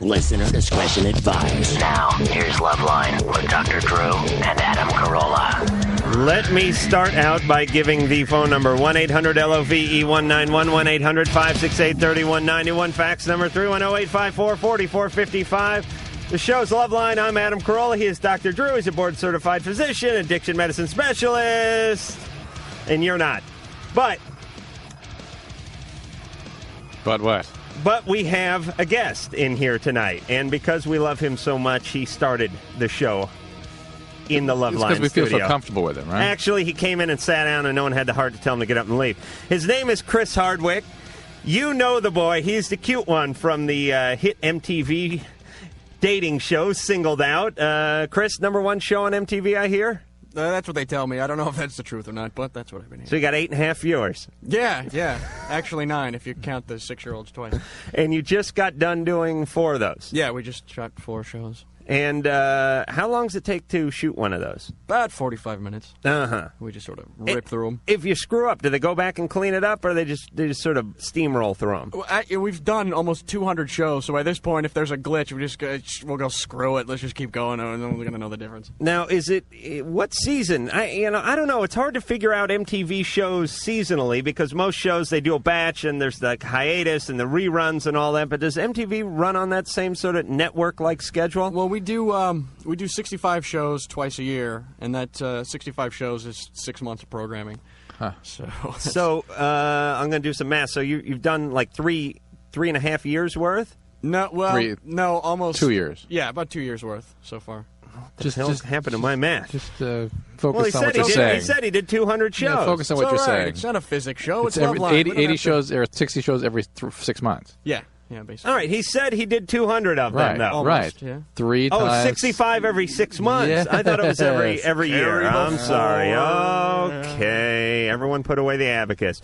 Listener discretion advised. Now, here's Loveline with Dr. Drew and Adam Carolla. Let me start out by giving the phone number 1-800-LOVE-191, 1-800-568-3191, fax number 310-854-4455. The show's Loveline. I'm Adam Carolla. He is Dr. Drew. He's a board-certified physician, addiction medicine specialist, and you're not. But what? But we have a guest in here tonight, and because we love him so much, he started the show in the Loveline studio. Because we feel so comfortable with him, right? Actually, he came in and sat down, and no one had the heart to tell him to get up and leave. His name is Chris Hardwick. You know the boy. He's the cute one from the hit MTV dating show, Singled Out. Chris, #1 show on MTV, I hear? That's what they tell me. I don't know if that's the truth or not, but that's what I've been hearing. So you got 8.5 viewers. Yeah. Actually 9 if you count the 6-year-olds twice. And you just got done doing 4 of those. Yeah, we just shot 4 shows. And how long does it take to shoot one of those? About 45 minutes. Uh-huh. We just sort of rip through them. If you screw up, do they go back and clean it up, or they just sort of steamroll through them? Well, we've done almost 200 shows, so by this point, if there's a glitch, we'll go screw it. Let's just keep going, and then we're going to know the difference. Now, what season? I don't know. It's hard to figure out MTV shows seasonally because most shows, they do a batch, and there's like hiatus and the reruns and all that, but does MTV run on that same sort of network-like schedule? Well, we do 65 shows twice a year, and that 65 shows is 6 months of programming. Huh. So I'm going to do some math. So you've done like 3.5 years worth? No, well, no, almost 2 years. Yeah, about 2 years worth so far. Just happened to my math. Just focus on what you're saying. He said he did 200 shows. Yeah, focus on what you're saying. It's not a physics show. It's every, Loveline. 80 shows or 60 shows every 6 months. Yeah, basically. All right, he said he did 200 of them, though. Almost, yeah. 3 times. 65 every 6 months. Yes. I thought it was every year. I'm sorry. Okay. Everyone put away the abacus.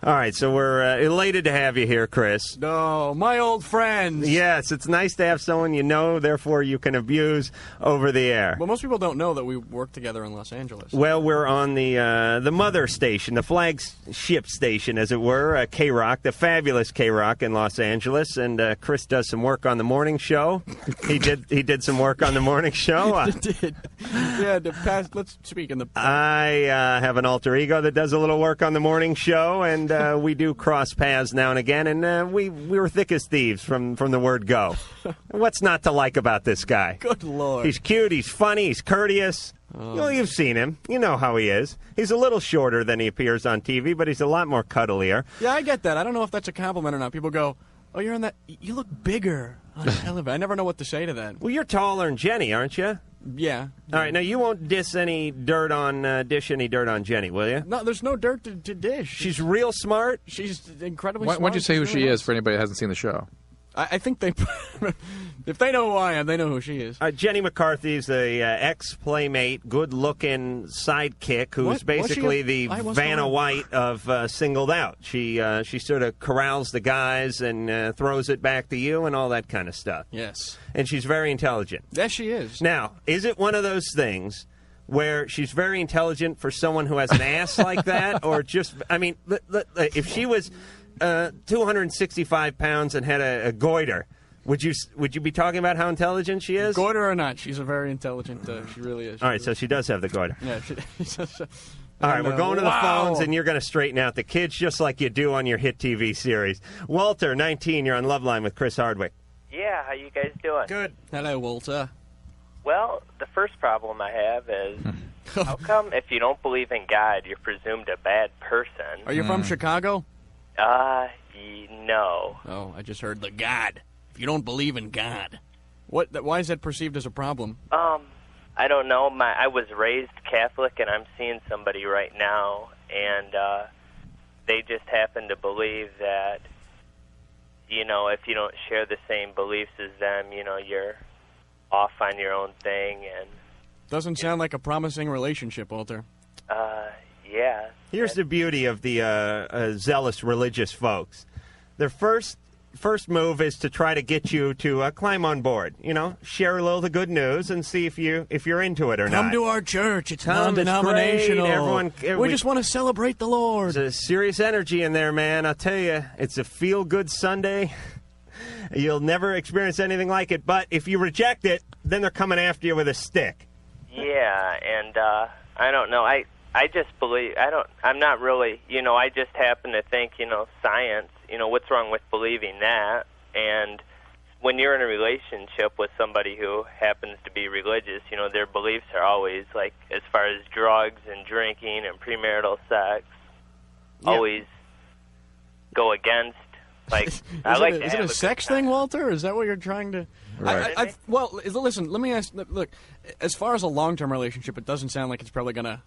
All right, so we're elated to have you here, Chris. No, my old friends. Yes, it's nice to have someone you know, therefore you can abuse over the air. Well, most people don't know that we work together in Los Angeles. Well, we're on the mother station, the flagship station, as it were, K-Rock, the fabulous K-Rock in Los Angeles, and Chris does some work on the morning show. He did some work on the morning show. I did. Yeah, let's speak in the... I have an alter ego that does a little work on the morning show, and we do cross paths now and again, and we were thick as thieves from the word go. What's not to like about this guy? Good Lord. He's cute, he's funny, he's courteous. You've seen him. You know how he is. He's a little shorter than he appears on TV, but he's a lot more cuddlier. Yeah, I get that. I don't know if that's a compliment or not. People go, oh, you're on that... You look bigger on television. I never know what to say to that. Well, you're taller than Jenny, aren't you? Yeah. All right, now you won't dish any dirt on Jenny, will you? No, there's no dirt to dish. She's real smart. She's incredibly Why smart. don't you say who she is for anybody who hasn't seen the show? I think they... if they know who I am, they know who she is. Jenny McCarthy's the ex-playmate, good-looking sidekick who's basically the Vanna White of Singled Out. She sort of corrals the guys and throws it back to you and all that kind of stuff. Yes. And she's very intelligent. Yes, she is. Now, is it one of those things where she's very intelligent for someone who has an ass like that? Or just, I mean, if she was 265 pounds and had a goiter, would you be talking about how intelligent she is? Goiter or not, she's a very intelligent, she really is. All right, so she does have the goiter. Yeah. All right, we're going to the phones, and you're going to straighten out the kids just like you do on your hit TV series. Walter, 19, you're on Loveline with Chris Hardwick. Yeah, how you guys doing? Good. Hello, Walter. Well, the first problem I have is, how come if you don't believe in God, you're presumed a bad person? Are you from Chicago? No. Oh, I just heard the God. If you don't believe in God. Why is that perceived as a problem? I don't know. I was raised Catholic, and I'm seeing somebody right now, and they just happen to believe that, if you don't share the same beliefs as them, you're off on your own thing. And doesn't sound like a promising relationship, Walter. Yeah. Here's the beauty of the zealous religious folks. Their first move is to try to get you to climb on board. Share a little of the good news and see if you're into it or not. Come to our church. It's non-denominational. We just want to celebrate the Lord. There's a serious energy in there, man. I'll tell you, it's a feel-good Sunday. You'll never experience anything like it. But if you reject it, then they're coming after you with a stick. Yeah, and I don't know. I just believe I'm not really. I just happen to think. Science. What's wrong with believing that? And when you're in a relationship with somebody who happens to be religious, their beliefs are always like, as far as drugs and drinking and premarital sex, always go against. Like, Is it a sex thing, Walter? Is that what you're trying to? Right. Well, listen. Let me ask. Look, as far as a long-term relationship, it doesn't sound like it's probably gonna.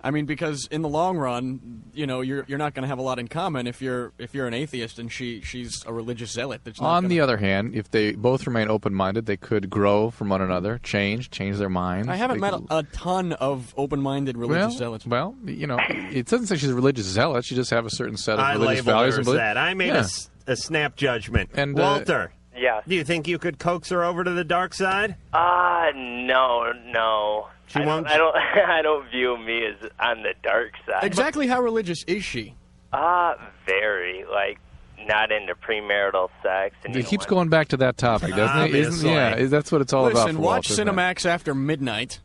I mean, because in the long run, you're not going to have a lot in common if you're an atheist and she's a religious zealot. On the other hand, if they both remain open-minded, they could grow from one another, change their minds. I haven't met a ton of open-minded religious zealots. Well, it doesn't say she's a religious zealot. She just have a certain set of religious values and beliefs. I made a snap judgment. And Walter, yeah. Do you think you could coax her over to the dark side? No. She won't. I don't view me as on the dark side. Exactly how religious is she? Very. Like, not into premarital sex. And he keeps going back to that topic, doesn't he? That's what it's all about. Listen, watch Cinemax after midnight.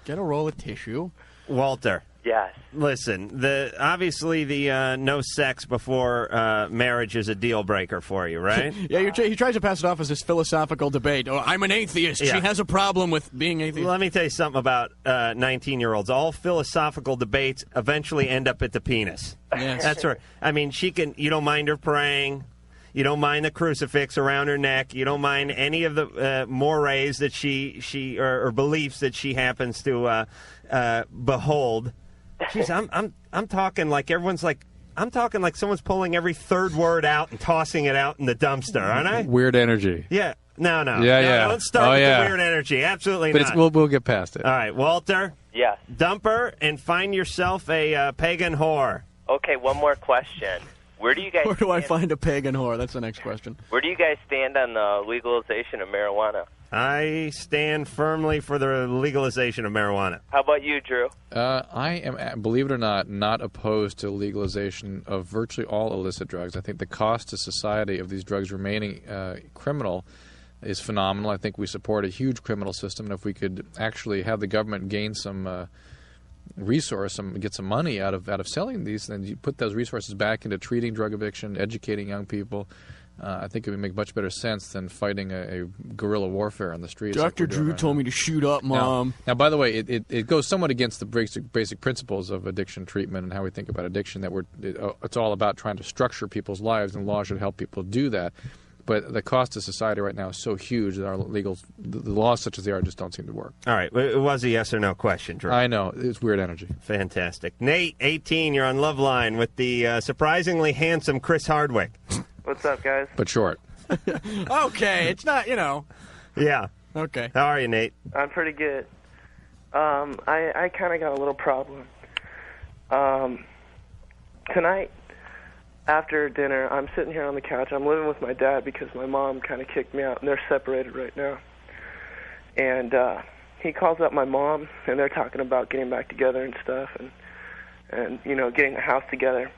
Get a roll of tissue. Walter. Yes. Listen, obviously the no sex before marriage is a deal breaker for you, right? Yeah, he tries to pass it off as this philosophical debate. Oh, I'm an atheist. Yeah. She has a problem with being atheist. Let me tell you something about 19-year-olds. All philosophical debates eventually end up at the penis. Yes. That's right. I mean, you don't mind her praying. You don't mind the crucifix around her neck. You don't mind any of the mores that she or beliefs that she happens to behold. Jeez, I'm talking like everyone's like. I'm talking like someone's pulling every third word out and tossing it out in the dumpster, aren't I? Weird energy. Yeah. No. Yeah. Don't start with the weird energy. Absolutely not. But we'll get past it. All right, Walter. Yes. Dump her and find yourself a pagan whore. Okay, one more question. Where do you guys? Where do I find a pagan whore? That's the next question. Where do you guys stand on the legalization of marijuana? I stand firmly for the legalization of marijuana. How about you, Drew? I am, believe it or not opposed to legalization of virtually all illicit drugs. I think the cost to society of these drugs remaining criminal is phenomenal. I think we support a huge criminal system, and if we could actually have the government gain some resource, get some money out of selling these, then you put those resources back into treating drug addiction, educating young people. I think it would make much better sense than fighting a guerrilla warfare on the streets. Dr. Drew told me to shoot up, Mom. Now, by the way, it goes somewhat against the basic principles of addiction treatment and how we think about addiction, that it's all about trying to structure people's lives, and law should help people do that. But the cost to society right now is so huge that the laws such as they are just don't seem to work. All right. It was a yes or no question, Drew. I know. It's weird energy. Fantastic. Nate, 18, you're on Loveline with the surprisingly handsome Chris Hardwick. What's up, guys? But short. Okay, it's not, Yeah. Okay. How are you, Nate? I'm pretty good. I kind of got a little problem. Tonight, after dinner, I'm sitting here on the couch. I'm living with my dad because my mom kind of kicked me out, and they're separated right now. And he calls up my mom, and they're talking about getting back together and stuff, and getting a house together.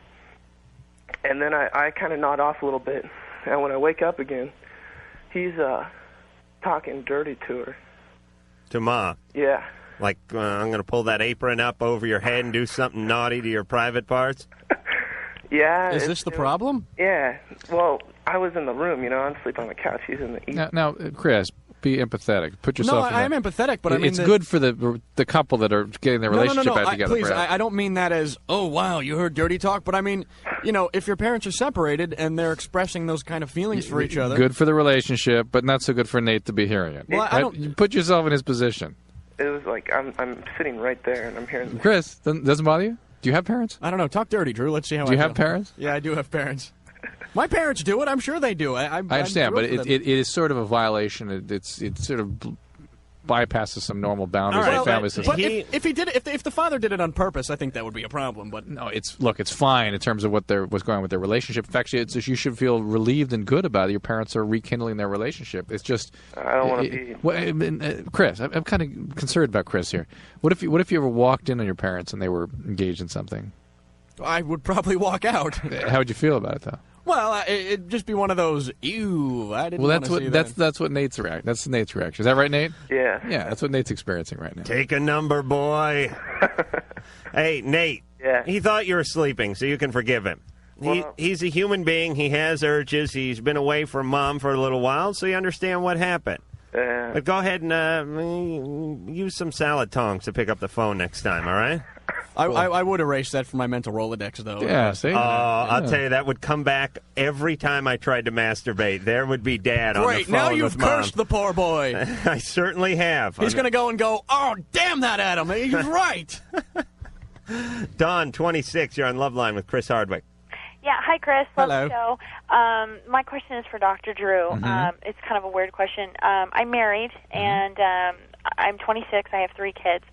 And then I kind of nod off a little bit, and when I wake up again, he's talking dirty to her. To Ma? Yeah. Like, I'm going to pull that apron up over your head and do something naughty to your private parts? Yeah. Is this the problem? Yeah. Well, I was in the room, I'm sleeping on the couch. He's in the east. Now, Chris, be empathetic. Put yourself in I am empathetic, but I mean... It's good for the couple that are getting their relationship back together. Please, I don't mean that as, oh, wow, you heard dirty talk, but I mean, if your parents are separated and they're expressing those kind of feelings for each other... Good for the relationship, but not so good for Nate to be hearing it. Well, I don't... Put yourself in his position. It was like, I'm sitting right there, and I'm hearing... Chris, doesn't bother you? Do you have parents? I don't know. Talk dirty, Drew. Let's see how Do you have parents? Yeah, I do have parents. My parents do it. I'm sure they do. I understand, but it is sort of a violation. It sort of bypasses some normal boundaries of the family system. But if the father did it on purpose, I think that would be a problem. But no, it's fine in terms of what's going on with their relationship. In fact, you should feel relieved and good about it. Your parents are rekindling their relationship. It's just I don't want to be. Chris, I'm kind of concerned about Chris here. What if you ever walked in on your parents and they were engaged in something? I would probably walk out. How would you feel about it, though? Well, it'd just be one of those, ew, I didn't Well, want to see that. that's what Nate's reaction. That's Nate's reaction. Is that right, Nate? Yeah. Yeah, that's what Nate's experiencing right now. Take a number, boy. Hey, Nate. Yeah. He thought you were sleeping, so you can forgive him. He's a human being. He has urges. He's been away from Mom for a little while, so you understand what happened. But go ahead and use some salad tongs to pick up the phone next time, all right? I would erase that from my mental Rolodex, though. Yeah, see? I'll tell you, that would come back every time I tried to masturbate. There would be Dad on the Great, phone now you've with Mom. cursed the poor boy. I certainly have. He's going to go and go, oh, damn that Adam. He's right. Don, 26, you're on Loveline with Chris Hardwick. Yeah, hi, Chris. Love Hello. the show. My question is for Dr. Drew. It's kind of a weird question. I'm married, and I'm 26. I have 3 kids.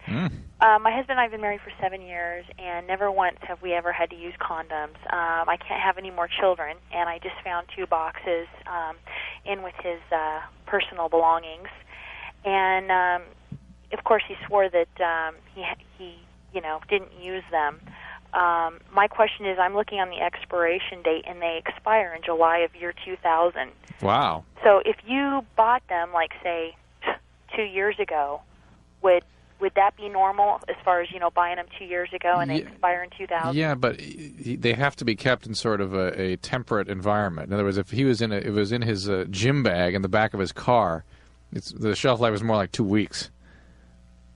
My husband and I have been married for 7 years, and never once have we ever had to use condoms. I can't have any more children, and I just found 2 boxes in with his personal belongings. And, of course, he swore that he didn't use them. My question is, I'm looking on the expiration date, and they expire in July of year 2000. Wow. So if you bought them, like, say, 2 years ago, would that be normal as far as, buying them 2 years ago and they expire in 2000? Yeah, but they have to be kept in sort of a temperate environment. In other words, if it was in his gym bag in the back of his car, the shelf life is more like 2 weeks.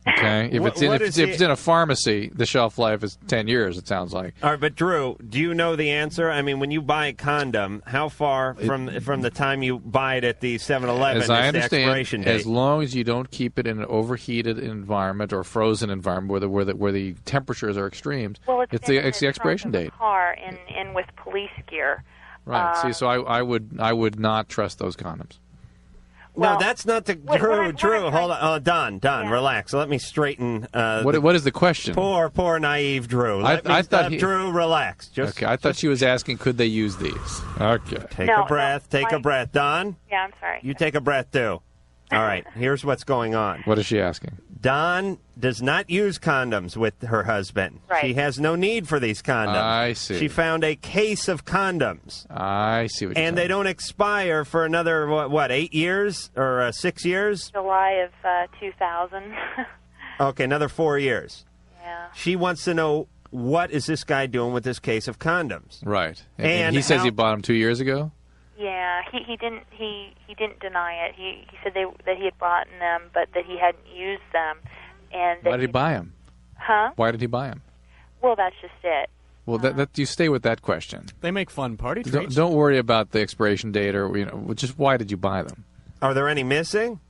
Okay, if it's in a pharmacy, the shelf life is 10 years. It sounds like. All right, but Drew, do you know the answer? I mean, when you buy a condom, how far from the time you buy it at the 7-Eleven is I the expiration understand, date? as long as you don't keep it in an overheated environment or frozen environment where the temperatures are extremes, Well, it's the expiration trunk of date. the car in with police gear. Right. See, so I would not trust those condoms. No, that's not the Drew. Hold on, Don, Yeah. relax. Let me straighten. What is the question? Poor naive Drew. I thought Drew, relax. Okay, I thought she was asking, could they use these? Okay. Take a breath. Take a breath, Don. Yeah, I'm sorry. You take a breath too. All right. Here's what's going on. What is she asking? Don does not use condoms with her husband. Right. She has no need for these condoms. I see. She found a case of condoms. I see what you're saying. And they don't expire for another, 8 years or 6 years? July of 2000. Okay, another 4 years. Yeah. She wants to know, what is this guy doing with this case of condoms? Right. And he says how- he bought them 2 years ago? Yeah, he didn't deny it. He said that he had bought them, but that he hadn't used them. And Why did he buy them? Huh? Why did he buy them? Well, that's just it. Well, that you stay with that question. They make fun party treats. Don't worry about the expiration date or just why did you buy them? Are there any missing?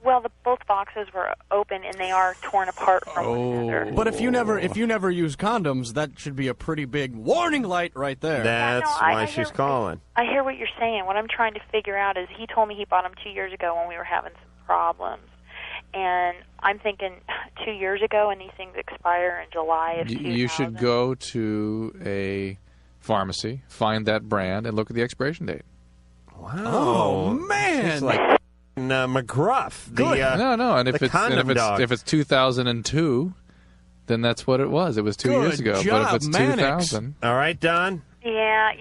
Well, both boxes were open and they are torn apart from one another. But if you never use condoms, that should be a pretty big warning light right there. That's why she's calling. I hear what you're saying. What I'm trying to figure out is he told me he bought them 2 years ago when we were having some problems. And I'm thinking 2 years ago, and these things expire in July of 2000. You should go to a pharmacy, find that brand, and look at the expiration date. Wow. Oh, man. It's like McGruff. No, and if condom dog. it's 2002, then that's what it was. It was 2 years ago. job, but if it's Mannix. 2000, All right, Don. Yeah.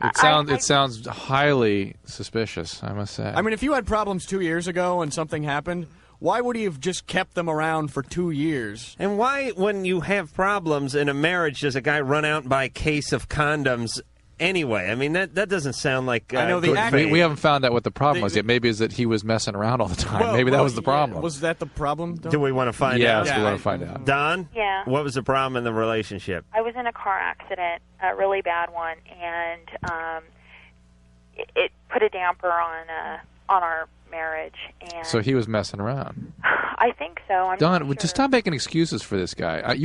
it sounds highly suspicious, I must say. I mean, if you had problems 2 years ago and something happened, why would he have just kept them around for 2 years? And why, when you have problems in a marriage, does a guy run out and buy a case of condoms anyway? I mean, that doesn't sound like I know the good act- faith. we haven't found out what the problem was yet. Maybe is that he was messing around all the time. Maybe that was the problem. Was that the problem? Do we want to find Yes, out? we want to find out. Don? Yeah. What was the problem in the relationship? I was in a car accident, a really bad one, and it put a damper on our marriage. And So he was messing around. I think so. I'm Don, not sure. just stop making excuses for this guy. I'm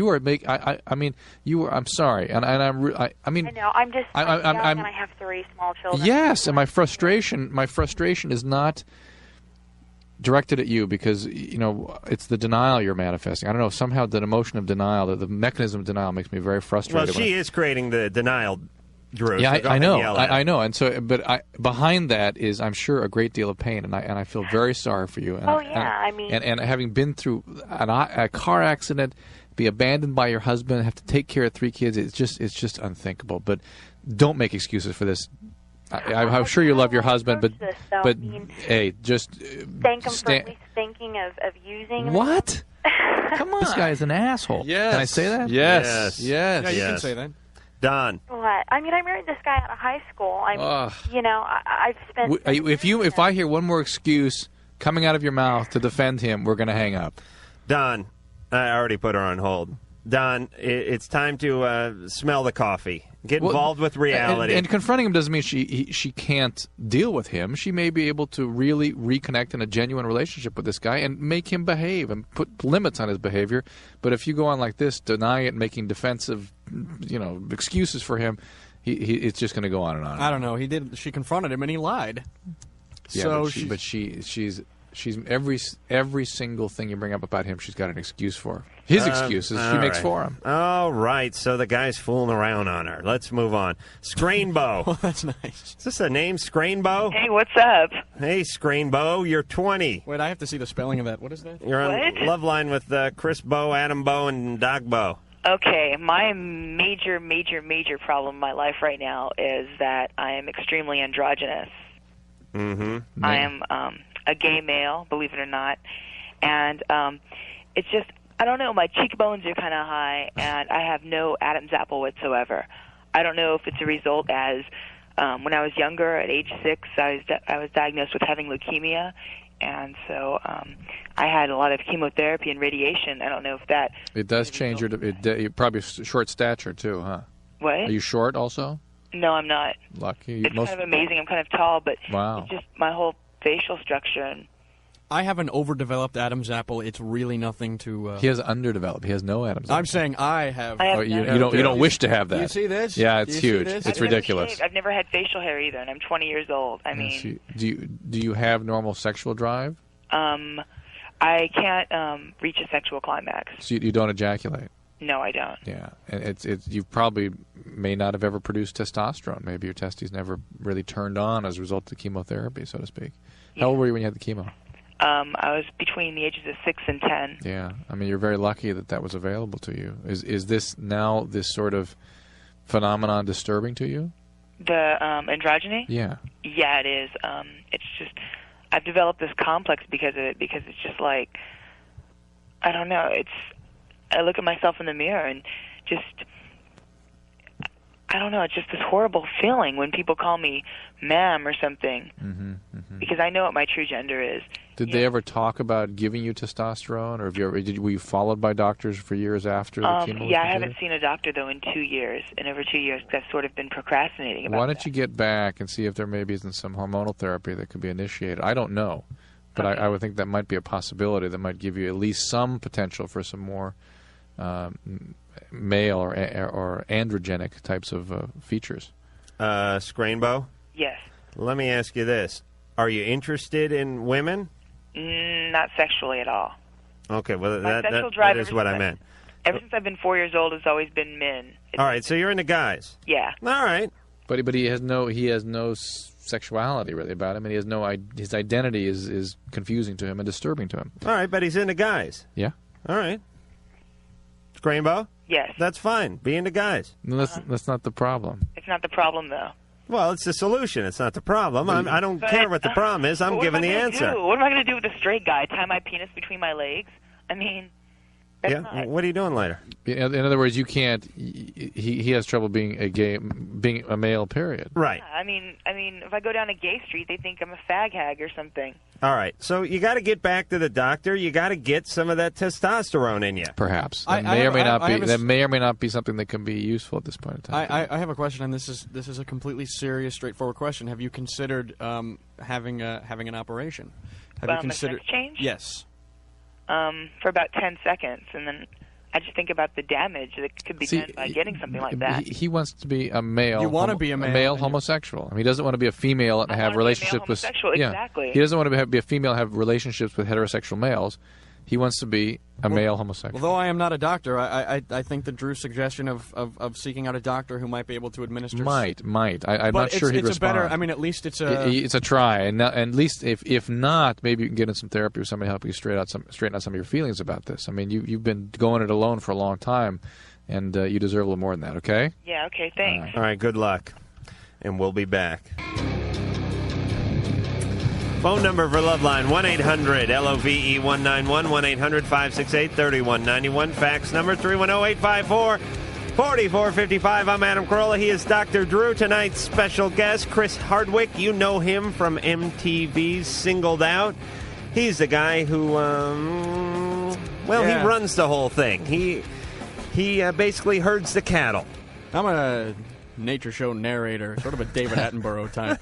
sorry, and I mean. I know. I'm just. I'm young, I'm- and I have 3 small children. Yes, and my frustration is not directed at you because it's the denial you're manifesting. I don't know, somehow the emotion of denial, the mechanism of denial makes me very Well, frustrated. she is creating the denial, Drew. Yeah, so go I ahead know, and yell at her. I know, and so, but behind that is, I'm sure, a great deal of pain, and I feel very sorry for you. And, Oh, yeah, I mean- and having been through a car accident, be abandoned by your husband, have to take care of 3 kids, it's just unthinkable. But don't make excuses for this. I'm sure you love your husband, but hey, just thank him for at least thinking of using what? Come on, this guy is an asshole. Yes. Can I say that? Yes. Yes. Yeah, you can say that. Don. What? I mean, I married this guy out of high school. I've spent. If I hear one more excuse coming out of your mouth to defend him, we're going to hang up. Don, I already put her on hold. Don, it's time to smell the coffee. Get involved with reality. And confronting him doesn't mean she can't deal with him. She may be able to really reconnect in a genuine relationship with this guy and make him behave and put limits on his behavior. But if you go on like this, denying it, making defensive, excuses for him, it's just going to go on and on. I don't know. He did. She confronted him and he lied. Yeah, so she's every single thing you bring up about him, she's got an excuse for. His excuses she makes for him. All right, so the guy's fooling around on her. Let's move on. Scrainbow. Oh, that's nice. Is this a name, Scrainbow? Hey, what's up? Hey, Scrainbow, you're 20. Wait, I have to see the spelling of that. What is that? You're on Loveline with Chris Bow, Adam Bow, and Doc Bow. Okay, my major problem in my life right now is that I am extremely androgynous. Mm-hmm. I am a gay male, believe it or not, and it's just, I don't know, my cheekbones are kind of high, and I have no Adam's apple whatsoever. I don't know if it's a result as when I was younger, at age 6, I was diagnosed with having leukemia, and so I had a lot of chemotherapy and radiation. I don't know if that... It does change you're probably short stature, too, huh? What? Are you short also? No, I'm not. Lucky. It's kind of amazing. I'm kind of tall, but wow. It's just my whole facial structure. And I have an overdeveloped Adam's apple. It's really nothing to... He has underdeveloped. He has no Adam's apple. I'm saying I have... you don't wish to have that. You see this? Yeah, it's huge. It's ridiculous. I've never had facial hair either, and I'm 20 years old. I mean... Do you have normal sexual drive? I can't reach a sexual climax. So you don't ejaculate? No, I don't. Yeah, and you probably may not have ever produced testosterone. Maybe your testes never really turned on as a result of the chemotherapy, so to speak. Yeah. How old were you when you had the chemo? I was between the ages of 6 and 10. Yeah, I mean, you're very lucky that was available to you. Is this sort of phenomenon disturbing to you? The androgyny? Yeah. Yeah, it is. It's just, I've developed this complex because of it, because it's just like, I don't know, I look at myself in the mirror and just, I don't know, it's just this horrible feeling when people call me ma'am or something, because I know what my true gender is. Did they ever talk about giving you testosterone, or were you followed by doctors for years after the chemo? Yeah, I haven't seen a doctor, though, in 2 years, in over 2 years, because I've sort of been procrastinating about that. Why don't you get back and see if there maybe isn't some hormonal therapy that could be initiated? I don't know, but I would think that might be a possibility that might give you at least some potential for some more male or androgenic types of features. Scrainbow? Yes. Let me ask you this. Are you interested in women? Not sexually at all. Okay, well, My that is what I meant. Ever since I've been 4 years old, it's always been men. All right, so you're into guys. Yeah. All right. But he has no sexuality really about him, and his identity is confusing to him and disturbing to him. All right, but he's into guys. Yeah. All right. Scrainbow? Yes. That's fine. Be into guys. That's not the problem. It's not the problem, though. Well, it's the solution. It's not the problem. I don't care what the problem is. I'm giving the answer. What am I going to do with a straight guy? Tie my penis between my legs? I mean, that's not... What are you doing later? In other words, you can't. He has trouble being a male. Period. Right. I mean, if I go down a gay street, they think I'm a fag hag or something. All right. So you got to get back to the doctor. You got to get some of that testosterone in you. Perhaps that may or may not be something that can be useful at this point in time. I have a question, and this is a completely serious, straightforward question. Have you considered having an operation? Have you considered a sex change? Yes. For about 10 seconds, and then I just think about the damage that could be done by getting something like that. He wants to be a male. You want to be a male homosexual. I mean, he doesn't want to be a female and have relationships with. Exactly. He doesn't want to be a female and have relationships with heterosexual males. He wants to be a male homosexual. Although I am not a doctor, I think that Drew's suggestion of seeking out a doctor who might be able to administer... Might. I'm not sure he'd respond. I mean, at least it's a... It's a try, and at least if not, maybe you can get in some therapy with somebody helping you straighten out some of your feelings about this. I mean, you've been going it alone for a long time, and you deserve a little more than that, okay? Yeah, okay, thanks. All right, good luck. and we'll be back. Phone number for Loveline, 1-800-LOVE-191, 1-800-568-3191. Fax number, 310-854-4455. I'm Adam Carolla. He is Dr. Drew. Tonight's special guest, Chris Hardwick. You know him from MTV's Singled Out. He's the guy who, he runs the whole thing. He basically herds the cattle. I'm a nature show narrator, sort of a David Attenborough type.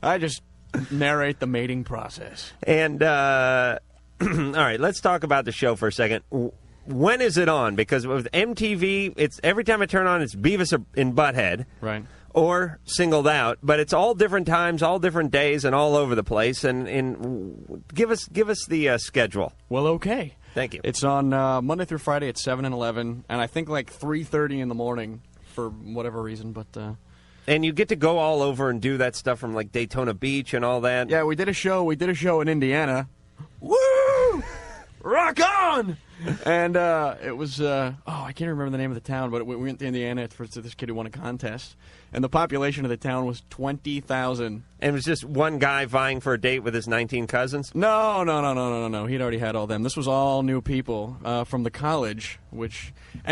I just narrate the mating process. And, all right, let's talk about the show for a second. When is it on? Because with MTV, it's every time I turn on, it's Beavis and Butthead. Right. Or Singled Out, but it's all different times, all different days, and all over the place. And give us the schedule. Well, okay. Thank you. It's on Monday through Friday at 7 and 11, and I think like 3:30 in the morning for whatever reason, but... And you get to go all over and do that stuff from like Daytona Beach and all that. Yeah, we did a show in Indiana. Woo! Rock on! And it was, I can't remember the name of the town, but we went to Indiana for this kid who won a contest. And the population of the town was 20,000. And it was just one guy vying for a date with his 19 cousins? No. He'd already had all them. This was all new people from the college, and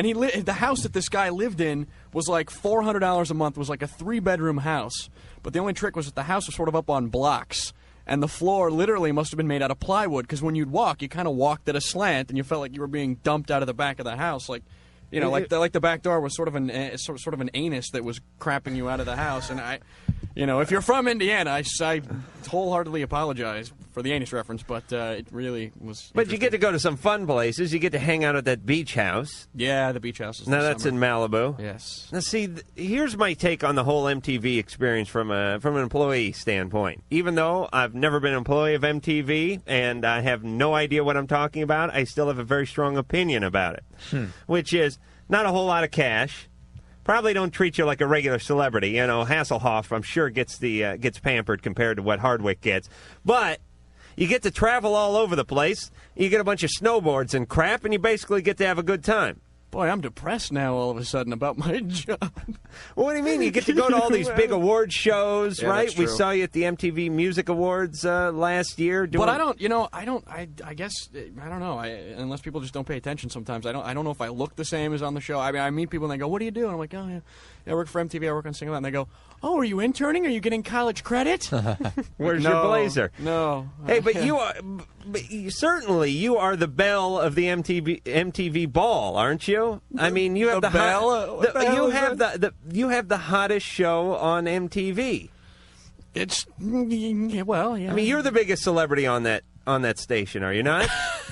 the house that this guy lived in was like $400 a month. It was like a 3-bedroom house. But the only trick was that the house was sort of up on blocks. And the floor literally must have been made out of plywood, because when you'd walk, you kind of walked at a slant, and you felt like you were being dumped out of the back of the house, like the back door was sort of an anus that was crapping you out of the house. And if you're from Indiana, I wholeheartedly apologize for the anus reference, but it really was. But you get to go to some fun places. You get to hang out at that beach house. Yeah, the beach house is now that's summer. in Malibu. Yes. Now, see, here's my take on the whole MTV experience from an employee standpoint. Even though I've never been an employee of MTV and I have no idea what I'm talking about, I still have a very strong opinion about it, which is not a whole lot of cash. Probably don't treat you like a regular celebrity. Hasselhoff, I'm sure, gets pampered compared to what Hardwick gets. But you get to travel all over the place. You get a bunch of snowboards and crap, and you basically get to have a good time. Boy, I'm depressed now all of a sudden about my job. Well, what do you mean? You get to go to all these big award shows, Yeah, right? that's We true. saw you at the MTV Music Awards last year. But I don't know. Unless people just don't pay attention sometimes. I don't know if I look the same as on the show. I mean, I meet people and they go, "What do you do?" And I'm like, "Oh, yeah, I work for MTV. I work on Singled Out." And they go, "Oh, are you interning? Are you getting college credit?" Where's your blazer? No. Hey, but you are you are the belle of the MTV ball, aren't you? I mean, you have the belle? You have the hottest show on MTV. It's well, yeah. I mean, you're the biggest celebrity on that station, are you not?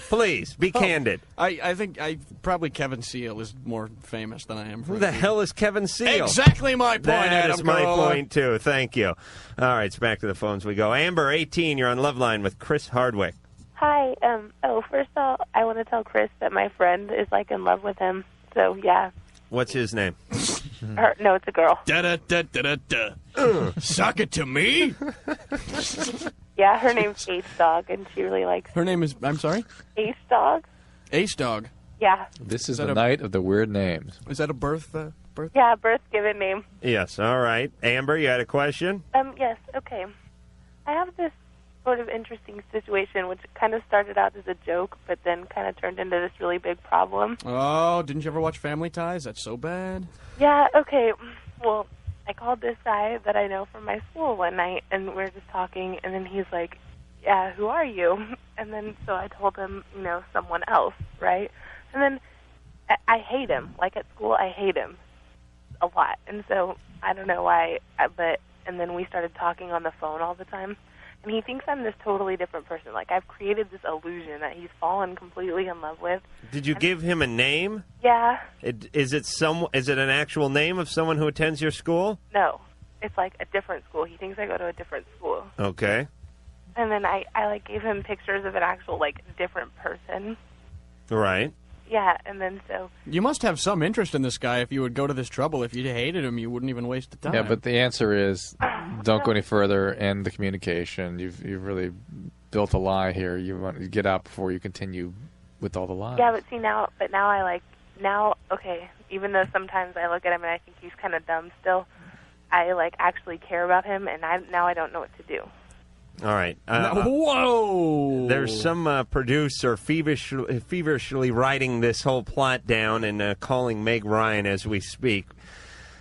Please be candid. I think probably Kevin Seal is more famous than I am. Who the hell is Kevin Seal? Exactly my point, That Adam is my Carolla. point, too. Thank you. All right, it's back to the phones we go. Amber, 18, you're on Loveline with Chris Hardwick. Hi. First of all, I want to tell Chris that my friend is, in love with him. So, yeah. What's his name? No, it's a girl. Da-da-da-da-da. Suck it to me? Yeah, her name's Ace Dog, and she really likes Her name is, I'm sorry? Ace Dog. Ace Dog. Yeah. This is that the a- night of the weird names. Is that a birth? Yeah, birth given name. Yes, all right. Amber, you had a question? Yes, okay. I have this sort of interesting situation, which kind of started out as a joke, but then kind of turned into this really big problem. Oh, didn't you ever watch Family Ties? That's so bad. Yeah, okay. Well, I called this guy that I know from my school one night, and we were just talking, and then he's like, yeah, who are you? And then so I told him, someone else, right? And then I hate him. Like at school, I hate him a lot. And so I don't know why, and then we started talking on the phone all the time. And he thinks I'm this totally different person. Like, I've created this illusion that he's fallen completely in love with. Did you give him a name? Yeah. Is it an actual name of someone who attends your school? No. It's like a different school. He thinks I go to a different school. Okay. And then I gave him pictures of an actual, different person. Right. Yeah, and then so... You must have some interest in this guy if you would go to this trouble. If you hated him, you wouldn't even waste the time. Yeah, but the answer is don't go any further. End the communication. You've really built a lie here. You want to get out before you continue with all the lies. Yeah, but now okay, even though sometimes I look at him and I think he's kind of dumb still, I like actually care about him, and now I don't know what to do. All right. Whoa! There's some producer feverishly writing this whole plot down and calling Meg Ryan as we speak.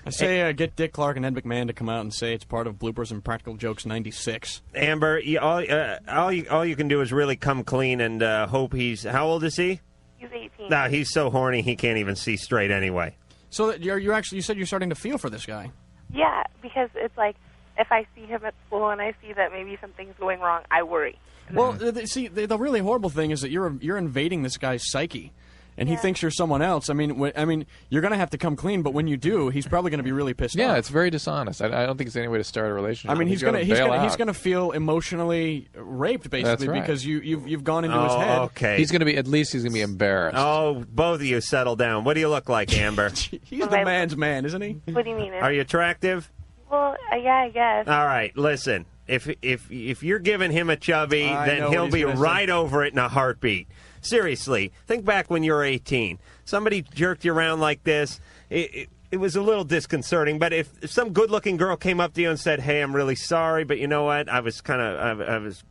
I say get Dick Clark and Ed McMahon to come out and say it's part of Bloopers and Practical Jokes 96. Amber, all you can do is really come clean and hope he's... How old is he? He's 18. Nah, he's so horny he can't even see straight anyway. So that you said you're starting to feel for this guy. Yeah, because it's like if I see him at school and I see that maybe something's going wrong, I worry. Well, see, the really horrible thing is that you're invading this guy's psyche. And he thinks you're someone else. I mean, you're going to have to come clean, but when you do, he's probably going to be really pissed off. Yeah, it's very dishonest. I don't think it's any way to start a relationship. I mean, he's going to feel emotionally raped, basically, right. because you've gone into his head. Okay. He's going to be embarrassed. Oh, both of you settle down. What do you look like, Amber? He's the man's man, isn't he? What do you mean? Are you attractive? Well, yeah, I guess. All right, listen. If you're giving him a chubby, then he'll be right over it in a heartbeat. Seriously, think back when you were 18. Somebody jerked you around like this. It was a little disconcerting, but if some good-looking girl came up to you and said, "Hey, I'm really sorry, but you know what? I was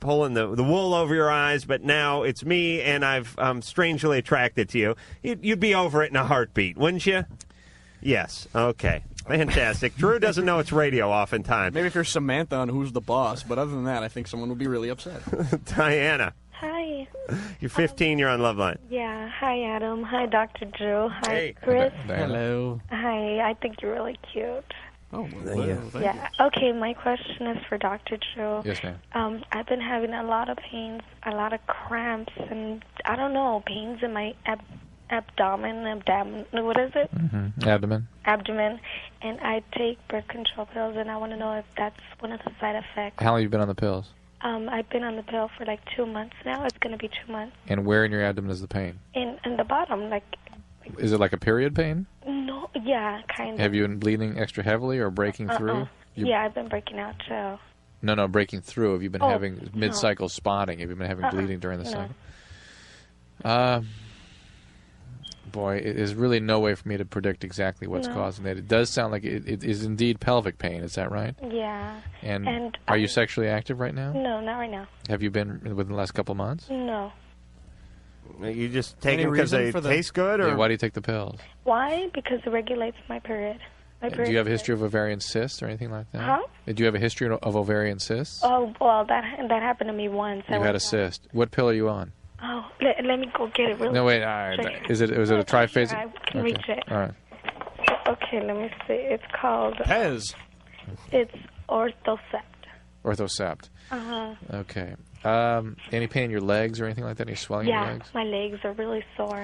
pulling the wool over your eyes, but now it's me, and I'm strangely attracted to you," you'd be over it in a heartbeat, wouldn't you? Yes. Okay. Fantastic. Drew doesn't know it's radio oftentimes. Maybe if you're Samantha on Who's the Boss, but other than that, I think someone would be really upset. Diana. Hi. You're 15. You're on Loveline. Yeah. Hi, Adam. Hi, Dr. Drew. Hi, Hey. Chris. Hello. Hi. I think you're really cute. Oh, well, thank you. Okay, my question is for Dr. Drew. Yes, ma'am. I've been having a lot of pains, a lot of cramps, and I don't know, pains in my abdomen, what is it? Mm-hmm. Abdomen. And I take birth control pills, and I want to know if that's one of the side effects. How long have you been on the pills? I've been on the pill for like 2 months now. It's going to be 2 months. And where in your abdomen is the pain? In the bottom, like... Is it like a period pain? No, yeah, kind of. Have you been bleeding extra heavily or breaking through? Yeah, I've been breaking out too. No, breaking through. Have you been having mid-cycle spotting? Have you been having bleeding during the cycle? Boy, there's really no way for me to predict exactly what's causing that. It does sound like it is indeed pelvic pain. Is that right? Yeah. And are you sexually active right now? No, not right now. Have you been within the last couple of months? No. You just take them because they taste good? Or why do you take the pills? Why? Because it regulates my period. Do you have a history of ovarian cysts or anything like that? Huh? Do you have a history of ovarian cysts? Oh, well, that happened to me once. You had a cyst. What pill are you on? Oh, let me go get it real quick. No, wait. Was it a triphasic? I can reach it. All right. Okay, let me see. It's called... Pez. It's Orthocept. Orthocept. Uh-huh. Okay. Any pain in your legs or anything like that? Any swelling in your legs? Yeah, my legs are really sore.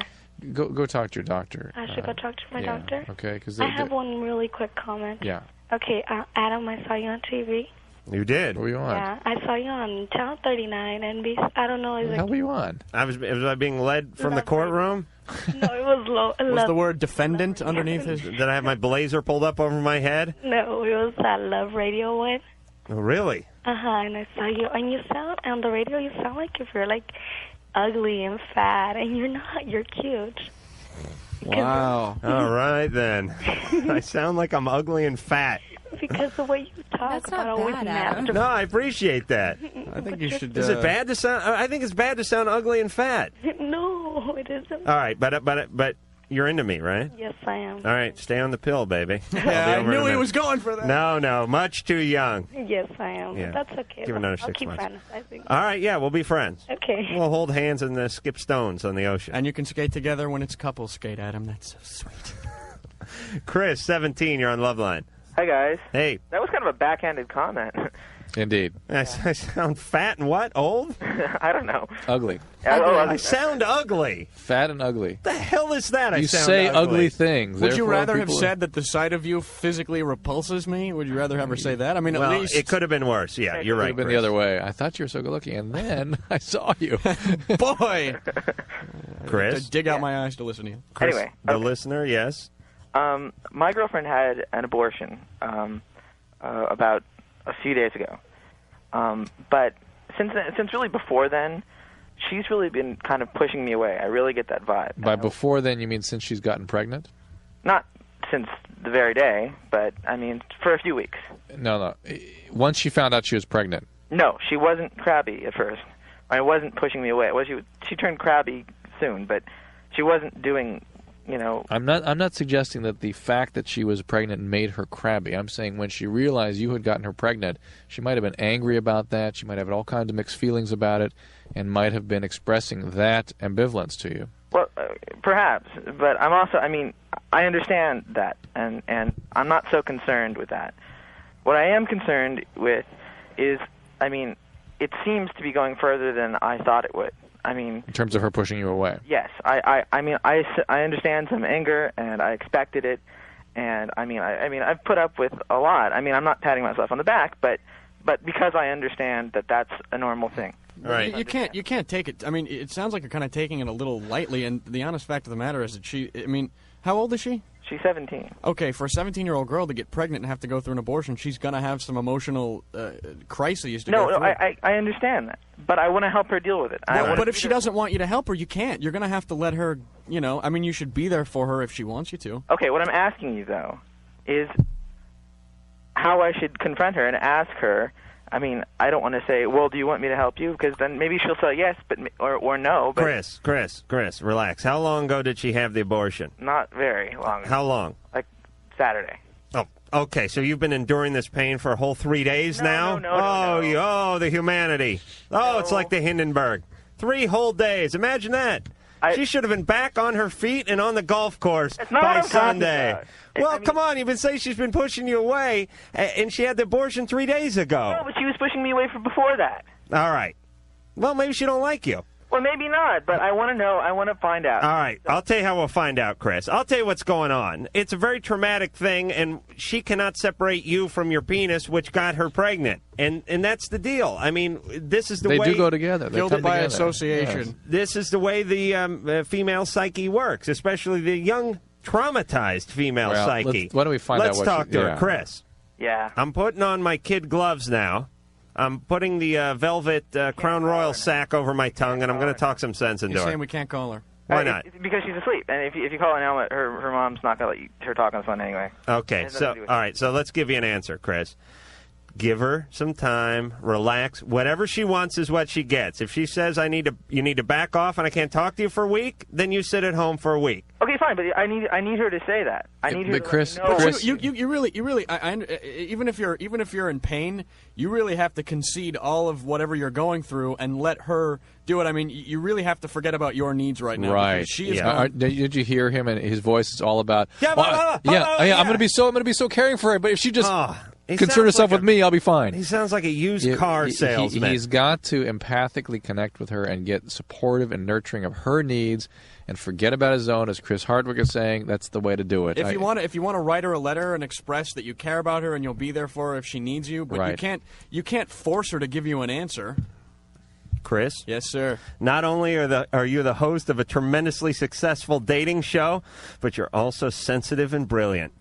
Go talk to your doctor. I should go talk to my doctor? Okay. Cause I have one really quick comment. Yeah. Okay, Adam, I saw you on TV. You did? What were you on? Yeah, I saw you on Channel 39, NBC. I don't know. What the hell were you on? Was I being led from the courtroom? No, it was Was the word defendant underneath his... Did I have my blazer pulled up over my head? No, it was that Love Radio one. Oh, really? And I saw you, and you sound, on the radio, you sound like if you're, like, ugly and fat, and you're not, you're cute. Wow. All right, then. I sound like I'm ugly and fat. Because the way you talk about always masturbate. No, I appreciate that. I think you should... Is it bad to sound... I think it's bad to sound ugly and fat. No, it isn't. All right, but you're into me, right? Yes, I am. All right, stay on the pill, baby. Yeah, I knew he was going for that. No, much too young. Yes, I am. Yeah. But that's okay. Give it another I'll 6 keep months. fantasizing. All right, yeah, we'll be friends. Okay. We'll hold hands and skip stones on the ocean. And you can skate together when it's couple skate, Adam. That's so sweet. Chris, 17, you're on Loveline. Hi, guys. Hey. That was kind of a backhanded comment. Indeed. I sound fat and what? Old? I don't know. Ugly. I sound ugly. Fat and ugly. The hell is that? You say ugly things. Would you rather have people said that the sight of you physically repulses me? Would you rather have her say that? I mean, well, at least... it could have been worse. Yeah, you're right. It could have been the other way. I thought you were so good looking, and then I saw you. Boy! Chris? Dig out my eyes to listen to you. Chris, Anyway. The listener, yes? My girlfriend had an abortion about a few days ago. But since really before then, she's really been kind of pushing me away. I really get that vibe. By before then, you mean since she's gotten pregnant? Not since the very day, but I mean, for a few weeks. No. Once she found out she was pregnant. No, she wasn't crabby at first. I wasn't pushing me away. Well, she turned crabby soon, but she wasn't doing, you know. I'm not suggesting that the fact that she was pregnant made her crabby. I'm saying when she realized you had gotten her pregnant, she might have been angry about that. She might have had all kinds of mixed feelings about it, and might have been expressing that ambivalence to you. Well, perhaps, but I'm also. I mean, I understand that, and I'm not so concerned with that. What I am concerned with is, I mean, it seems to be going further than I thought it would. I mean, in terms of her pushing you away. Yes, I mean, I understand some anger, and I expected it, and I mean, I've put up with a lot. I mean, I'm not patting myself on the back, but because I understand that that's a normal thing. Right. You can't take it. I mean, it sounds like you're kind of taking it a little lightly, and the honest fact of the matter is that I mean, how old is she? She's 17. Okay, for a 17-year-old girl to get pregnant and have to go through an abortion, she's going to have some emotional crises to go through. No, I understand that, but I want to help her deal with it. But if she doesn't want you to help her, you can't. You're going to have to let her, you know, I mean, you should be there for her if she wants you to. Okay, what I'm asking you, though, is how I should confront her and ask her. I mean, I don't want to say, well, do you want me to help you? Because then maybe she'll say yes, or no. But Chris, relax. How long ago did she have the abortion? Not very long. How long? Like Saturday. Oh, okay. So you've been enduring this pain for a whole 3 days now? No. The humanity. Oh, it's like the Hindenburg. 3 whole days. Imagine that. She should have been back on her feet and on the golf course by Sunday. Well, come on. You've been saying she's been pushing you away, and she had the abortion 3 days ago. No, but she was pushing me away from before that. All right. Well, maybe she don't like you. Well, maybe not, but I want to know. I want to find out. All right. I'll tell you how we'll find out, Chris. I'll tell you what's going on. It's a very traumatic thing, and she cannot separate you from your penis, which got her pregnant. And that's the deal. I mean, this is the way... They do go together. They Guilty by association. Yes. This is the way the female psyche works, especially the young, traumatized female psyche. Why don't we find out Let's talk to her. Chris. Yeah. I'm putting on my kid gloves now. I'm putting the velvet Crown Royal sack over my tongue, and I'm going to talk some sense into You're her. saying we can't call her. Why not? Because she's asleep, and if you call her now, her mom's not going to let her talk on the phone anyway. Okay, all right, so let's give you an answer, Chris. Give her some time, relax. Whatever she wants is what she gets. If she says you need to back off and I can't talk to you for a week, then you sit at home for a week. Okay, fine, but I need her to say that. I need her. But Chris, to let me know. Chris, you really, even if you're in pain, you really have to concede all of whatever you're going through and let her do it. I mean, you really have to forget about your needs right now. Right. She is. Did you hear him? And his voice is all about. I'm going to be so caring for her. But if she just concern herself with me, I'll be fine. He sounds like a used car salesman. He's got to empathically connect with her and get supportive and nurturing of her needs, and forget about his own. As Chris Hardwick is saying, that's the way to do it. If you want to write her a letter and express that you care about her and you'll be there for her if she needs you, but you can't force her to give you an answer. Chris? Yes, sir. Not only are you the host of a tremendously successful dating show, but you're also sensitive and brilliant.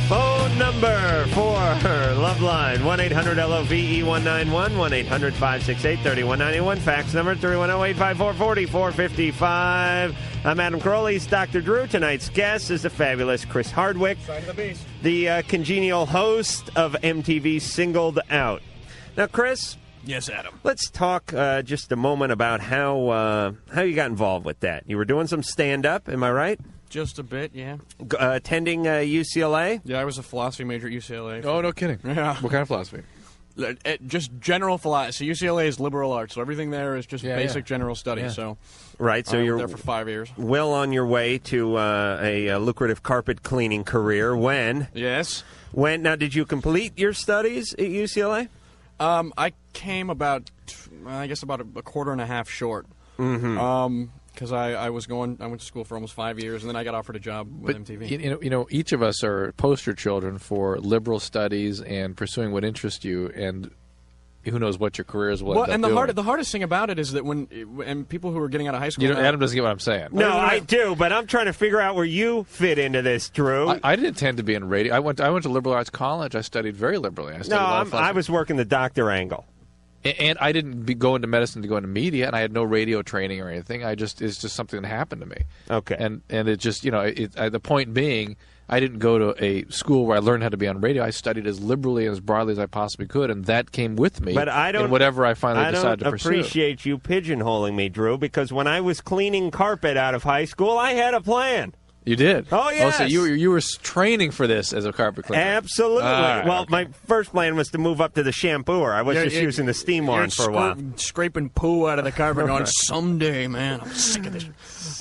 Phone number for Loveline, 1-800-LOVE-191, 1-800-568-3191. Fax number, 310-854-4455. I'm Adam Carolla. He's Dr. Drew. Tonight's guest is the fabulous Chris Hardwick, the congenial host of MTV's Singled Out. Now, Chris... Yes, Adam. Let's talk just a moment about how you got involved with that. You were doing some stand-up, am I right? Just a bit, yeah. Attending UCLA? Yeah, I was a philosophy major at UCLA. Oh, no kidding. Yeah. What kind of philosophy? Just general philosophy. So UCLA is liberal arts, so everything there is just basic general studies. Yeah. So, right. So you're there for 5 years. Well on your way to a lucrative carpet cleaning career. When? Yes. When? Now, did you complete your studies at UCLA? I came about a quarter and a half short. Mm-hmm. Because I went to school for almost 5 years, and then I got offered a job with MTV. You know, each of us are poster children for liberal studies and pursuing what interests you, and who knows what your careers will end up doing. The hardest thing about it is that when people who are getting out of high school... Adam doesn't get what I'm saying. No, I do, but I'm trying to figure out where you fit into this, Drew. I didn't intend to be in radio. I went to liberal arts college. I studied very liberally. I was working the doctor angle. And I didn't go into medicine to go into media, and I had no radio training or anything. It's just something that happened to me. Okay. And it just, the point being, I didn't go to a school where I learned how to be on radio. I studied as liberally and as broadly as I possibly could, and that came with me in whatever I finally decided to pursue. I don't appreciate you pigeonholing me, Drew, because when I was cleaning carpet out of high school, I had a plan. You did? Oh, yes. Oh, so you were training for this as a carpet cleaner? Absolutely. My first plan was to move up to the shampooer. I was just using the steam wand for a while. Scraping poo out of the carpet going, someday, man, I'm sick of this.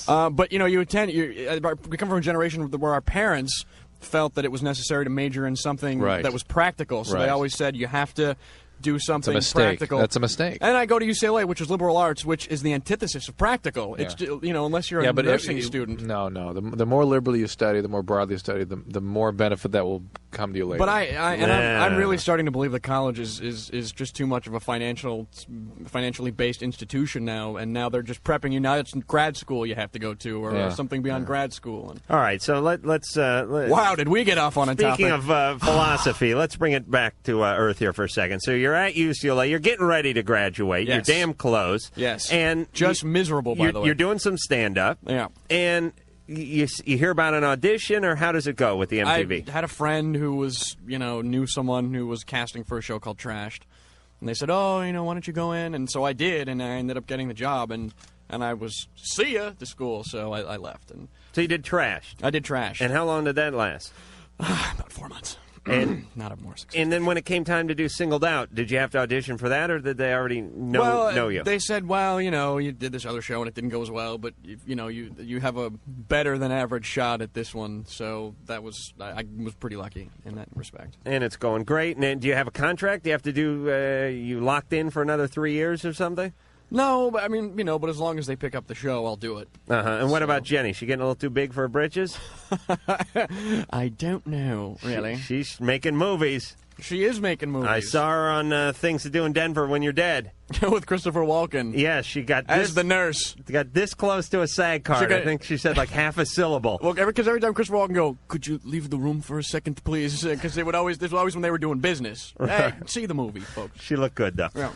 But, we come from a generation where our parents felt that it was necessary to major in something that was practical. So they always said you have to do something practical. That's a mistake. And I go to UCLA, which is liberal arts, which is the antithesis of practical. It's unless you're a nursing student. No. The more liberally you study, the more broadly you study, the more benefit that will come to you later. But I'm really starting to believe that college is just too much of a financially based institution now, and now they're just prepping you. Now it's grad school you have to go to, or something beyond grad school. And all right, so let's. Wow, did we get off on a topic? Speaking of philosophy, let's bring it back to Earth here for a second. So you're at UCLA. You're getting ready to graduate. Yes. You're damn close. Yes. And just miserable, by the way. You're doing some stand-up. Yeah. And you hear about an audition, or how does it go with the MTV? I had a friend who was, knew someone who was casting for a show called Trashed. And they said, why don't you go in? And so I did, and I ended up getting the job. And I was, see ya, to school. So I left. And so you did Trashed? I did Trashed. And how long did that last? About 4 months. And not a more successful. And then when it came time to do Singled Out, did you have to audition for that, or did they already know you? They said, you did this other show and it didn't go as well, but you have a better than average shot at this one. So I was pretty lucky in that respect. And it's going great. And do you have a contract? Do you have to do you locked in for another 3 years or something? No, but but as long as they pick up the show, I'll do it. And what about Jenny? She getting a little too big for her britches? I don't know, really. She's making movies. She is making movies. I saw her on Things to Do in Denver When You're Dead. With Christopher Walken. Yes, she got as the nurse. Got this close to a SAG card. I think she said like half a syllable. Well, because every time Christopher Walken go, could you leave the room for a second, please? Because this was always when they were doing business. Hey, see the movie, folks. She looked good, though. Yeah.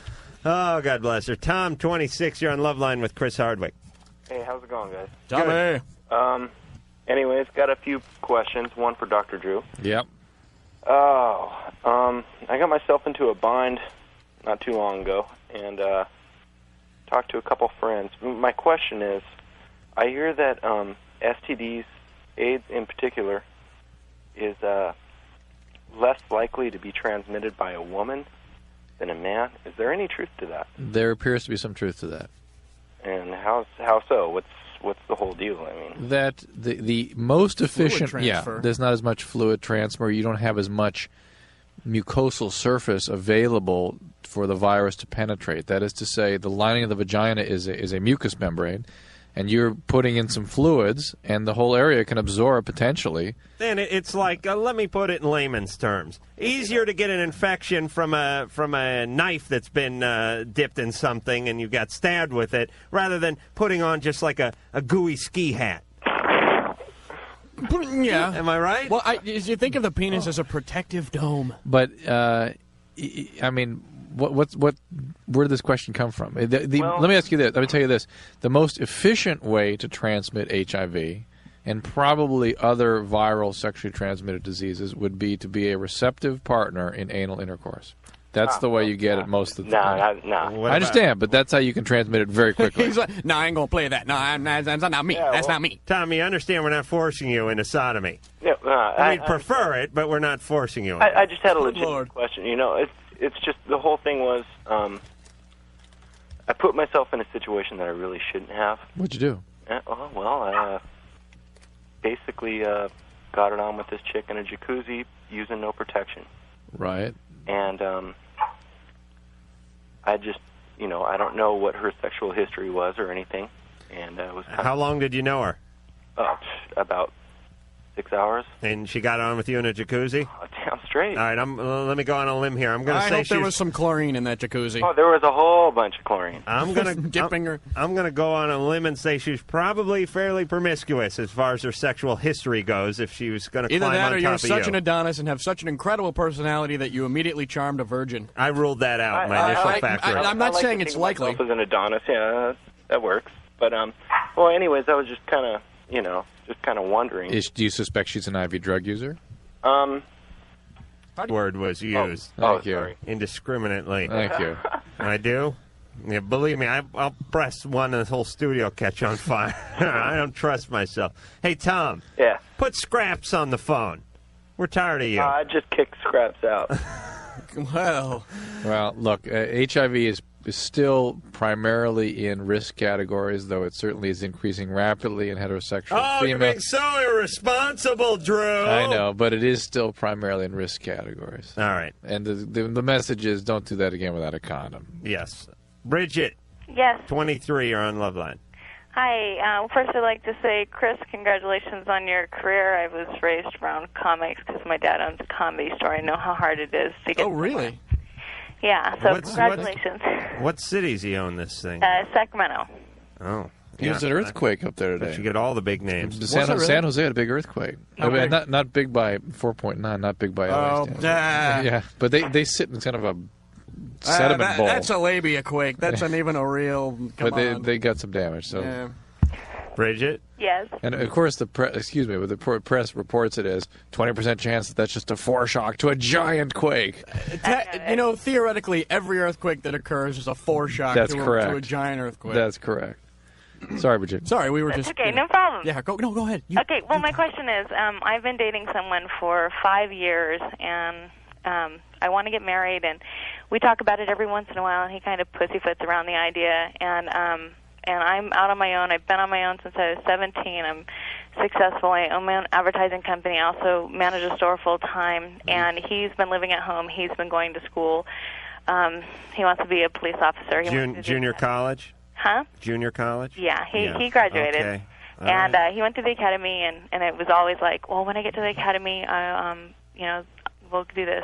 Oh, God bless her. Tom, 26, you're on Loveline with Chris Hardwick. Hey, how's it going, guys? Tommy. Anyways, got a few questions. One for Dr. Drew. Yep. I got myself into a bind not too long ago, and talked to a couple friends. My question is, I hear that STDs, AIDS in particular, is less likely to be transmitted by a woman than a man. Is there any truth to that? There appears to be some truth to that. And how so? What's the whole deal? I mean, that the most efficient, there's not as much fluid transfer. You don't have as much mucosal surface available for the virus to penetrate. That is to say, the lining of the vagina is a mucous membrane, and you're putting in some fluids, and the whole area can absorb potentially. And it's like, let me put it in layman's terms. Easier to get an infection from a knife that's been dipped in something and you got stabbed with it, rather than putting on just like a gooey ski hat. Yeah. Am I right? Well, you think of the penis as a protective dome. But, I mean, where did this question come from? Let me ask you this. Let me tell you this. The most efficient way to transmit HIV and probably other viral sexually transmitted diseases would be to be a receptive partner in anal intercourse. That's the way you get it most of the time. No. I understand, but that's how you can transmit it very quickly. He's like, no, I ain't going to play that. No, that's not me. That's not me. Tommy, I understand we're not forcing you into sodomy. Yeah, we'd prefer it, but we're not forcing you. I just had a legitimate question. It's just the whole thing was I put myself in a situation that I really shouldn't have. What'd you do? I basically got it on with this chick in a jacuzzi using no protection. Right. And I just, I don't know what her sexual history was or anything. And it was How long did you know her? About 6 hours. And she got on with you in a jacuzzi? Oh, damn straight. All right, let me go on a limb here. I'm going to I say hope there was some chlorine in that jacuzzi. Oh, there was a whole bunch of chlorine. I'm going to dipping her. I'm going to go on a limb and say she's probably fairly promiscuous as far as her sexual history goes. If she was going to Either climb that, on or top you're of such you. an Adonis and have such an incredible personality that you immediately charmed a virgin. I ruled that out. My initial factor. I'm not I saying to it's think of likely. myself as an Adonis, yeah, that works. But well, anyways, I was just kind of, just kind of wondering. Do you suspect she's an IV drug user? Word was used. Thank you. Sorry. Indiscriminately. Thank you. I do? Yeah, believe me, I'll press one and the whole studio catch on fire. I don't trust myself. Hey, Tom. Yeah. Put Scraps on the phone. We're tired of you. I just kicked Scraps out. Well, look, HIV is still primarily in risk categories, though it certainly is increasing rapidly in heterosexual Oh, you're female. being so irresponsible, Drew. I know, but it is still primarily in risk categories. All right. And the message is don't do that again without a condom. Yes. Bridget, Yes. 23, you're on Loveline. Hi. First, I'd like to say, Chris, congratulations on your career. I was raised around comics because my dad owns a comedy store. I know how hard it is to get. Oh, really? Yeah. So congratulations. What cities he own this thing? Sacramento. Oh. There was an earthquake up there today. You get all the big names. San Jose had a big earthquake. How big? Not big by 4.9, not big by LA standards. Yeah, but they sit in kind of a sediment bowl. That's a labia quake. That's not even a real. They got some damage. So, yeah. Bridget. Yes. And of course the press reports it as 20% chance that that's just a foreshock to a giant quake. Theoretically, every earthquake that occurs is a foreshock to a giant earthquake. That's correct. Sorry, Bridget. Sorry, we were That's just. okay, no problem. Yeah, go ahead. Okay, well, my question is, I've been dating someone for 5 years, and I want to get married, and we talk about it every once in a while, and he kind of pussyfoots around the idea, and I'm out on my own. I've been on my own since I was 17. I'm successful. I own my own advertising company. I also manage a store full-time, and he's been living at home. He's been going to school. He wants to be a police officer. Junior college? Huh? Junior college? Yeah, he graduated. Okay. And he went to the academy, and it was always like, well, when I get to the academy, we'll do this.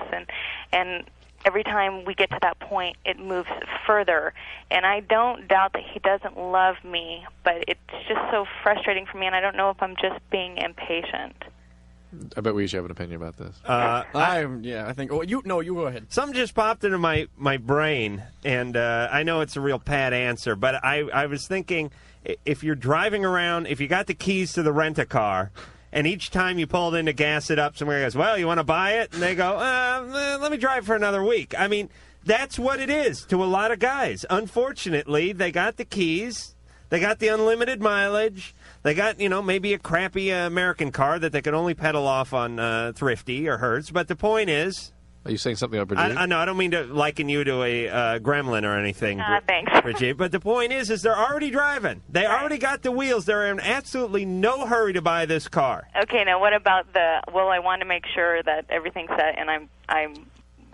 And every time we get to that point, it moves further. And I don't doubt that he doesn't love me, but it's just so frustrating for me, and I don't know if I'm just being impatient. I bet we each have an opinion about this. I think. Oh, you go ahead. Something just popped into my brain, and I know it's a real pat answer, but I was thinking, if you're driving around, if you got the keys to the rent-a-car, and each time you pulled in to gas it up, somebody goes, well, you want to buy it? And they go, let me drive for another week. I mean, that's what it is to a lot of guys. Unfortunately, they got the keys, they got the unlimited mileage, they got, maybe a crappy American car that they could only pedal off on Thrifty or Hertz. But the point is... Are you saying something about Brigitte? I don't mean to liken you to a gremlin or anything, thanks. Brigitte. But the point is they're already driving. They already got the wheels. They're in absolutely no hurry to buy this car. Okay, now what about I want to make sure that everything's set and I'm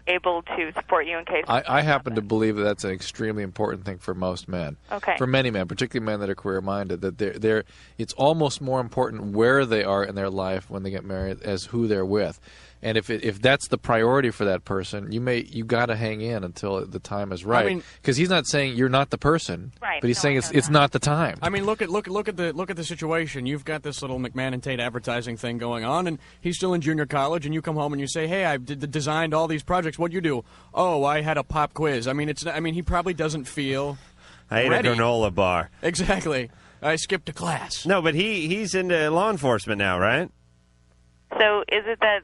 able to support you in case... I happen to believe that that's an extremely important thing for most men. Okay. For many men, particularly men that are career-minded, that it's almost more important where they are in their life when they get married as who they're with. And if that's the priority for that person, you got to hang in until the time is right. Because he's not saying you're not the person, right? But he's saying it's not the time. I mean, look at the situation. You've got this little McMahon and Tate advertising thing going on, and he's still in junior college. And you come home and you say, "Hey, I designed all these projects. What'd you do? Oh, I had a pop quiz." I mean, he probably doesn't feel. I ate ready. a granola bar. Exactly. I skipped a class. No, but he's into law enforcement now, right? So is it that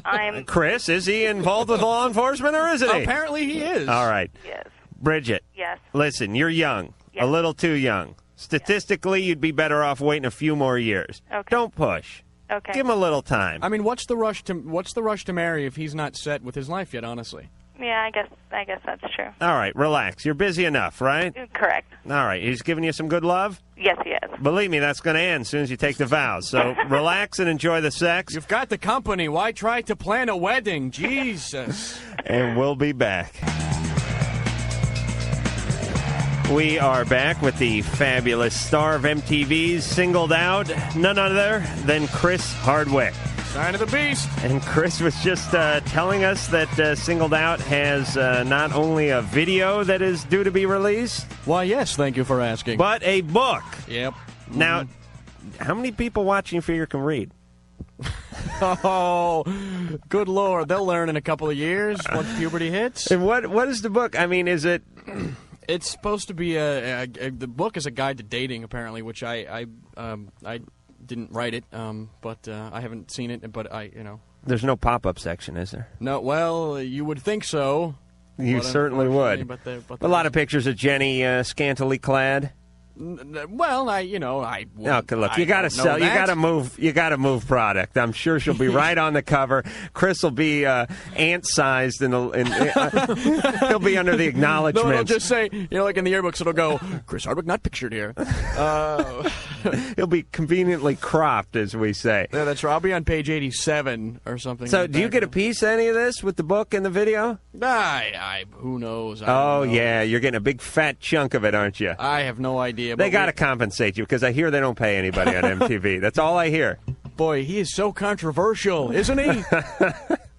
I'm... Chris, is he involved with law enforcement or isn't he? Apparently he is. All right. Yes. Bridget. Yes. Listen, you're young. Yes. A little too young. Statistically, you'd be better off waiting a few more years. Okay. Don't push. Okay. Give him a little time. I mean, what's the rush to marry if he's not set with his life yet, honestly? Yeah, I guess that's true. All right, relax. You're busy enough, right? Correct. All right. He's giving you some good love? Yes, he is. Believe me, that's going to end as soon as you take the vows. So relax and enjoy the sex. You've got the company. Why try to plan a wedding? Jesus. And we'll be back. We are back with the fabulous star of MTV's Singled Out, none other than Chris Hardwick. Sign of the beast. And Chris was just telling us that Singled Out has not only a video that is due to be released. Why, yes, thank you for asking. But a book. Yep. Now, how many people watching you figure can read? Oh, good Lord. They'll learn in a couple of years once puberty hits. And what is the book? I mean, is it... It's supposed to be the book is a guide to dating, apparently, which I didn't write it, but I haven't seen it. But There's no pop-up section, is there? No. Well, you would think so. You certainly would. But a lot of pictures of Jenny scantily clad. Well, I. Okay, look, you got to sell. You got to move. You got to move product. I'm sure she'll be right on the cover. Chris will be ant-sized, and he'll be under the acknowledgement. No, it'll just say, like in the yearbooks, it'll go, Chris Hardwick not pictured here. He'll be conveniently cropped, as we say. Yeah, that's right. I'll be on page 87 or something. So, do you get a piece of any of this with the book and the video? Who knows? Yeah, you're getting a big fat chunk of it, aren't you? I have no idea. They got to compensate you because I hear they don't pay anybody on MTV. That's all I hear. Boy, he is so controversial, isn't he?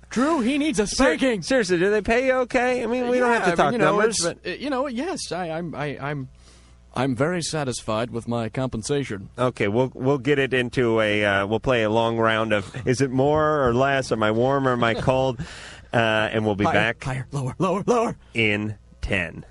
Drew, he needs a spanking. Seriously, do they pay you okay? I mean, we don't have to talk numbers. But... yes, I'm very satisfied with my compensation. Okay, we'll get it into we'll play a long round of is it more or less? Am I warm or am I cold? And we'll be back. Higher, lower. In 10.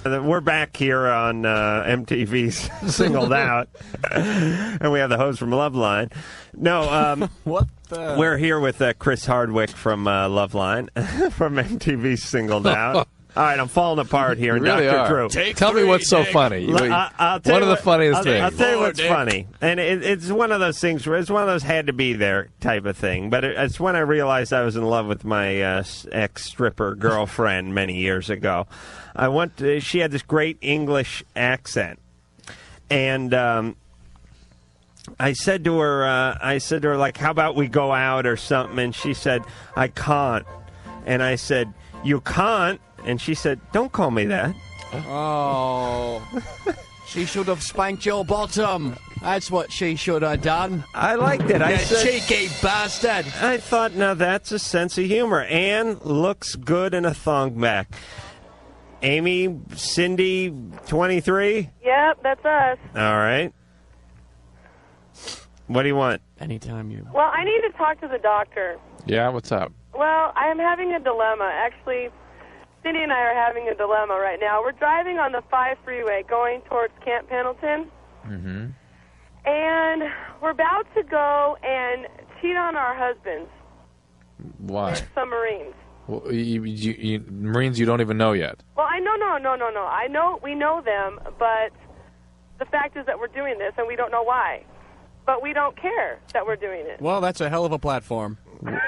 We're back here on MTV's Singled Out, and we have the host from Loveline. No, what? We're here with Chris Hardwick from Loveline, from MTV's Singled Out. All right, I'm falling apart here. You really Dr. Drew. Tell me what's so funny. One of the funniest things. I'll tell you what's funny. And it's one of those things where it's one of those had-to-be-there type of thing. But it's when I realized I was in love with my ex-stripper girlfriend many years ago. She had this great English accent. And I said to her, like, how about we go out or something? And she said, I can't. And I said, you can't? And she said, don't call me that. Oh. She should have spanked your bottom. That's what she should have done. I liked it. I said, cheeky bastard. I thought, now that's a sense of humor. Anne looks good in a thong back. Amy, Cindy, 23? Yep, that's us. All right. What do you want? Anytime you... Well, I need to talk to the doctor. Yeah, what's up? Well, I am having a dilemma. Actually, Cindy and I are having a dilemma right now. We're driving on the 5 freeway going towards Camp Pendleton. Mm-hmm. And we're about to go and cheat on our husbands. Why? With some Marines. Well, Marines you don't even know yet. Well, no. I know we know them, but the fact is that we're doing this and we don't know why. But we don't care that we're doing it. Well, that's a hell of a platform. How long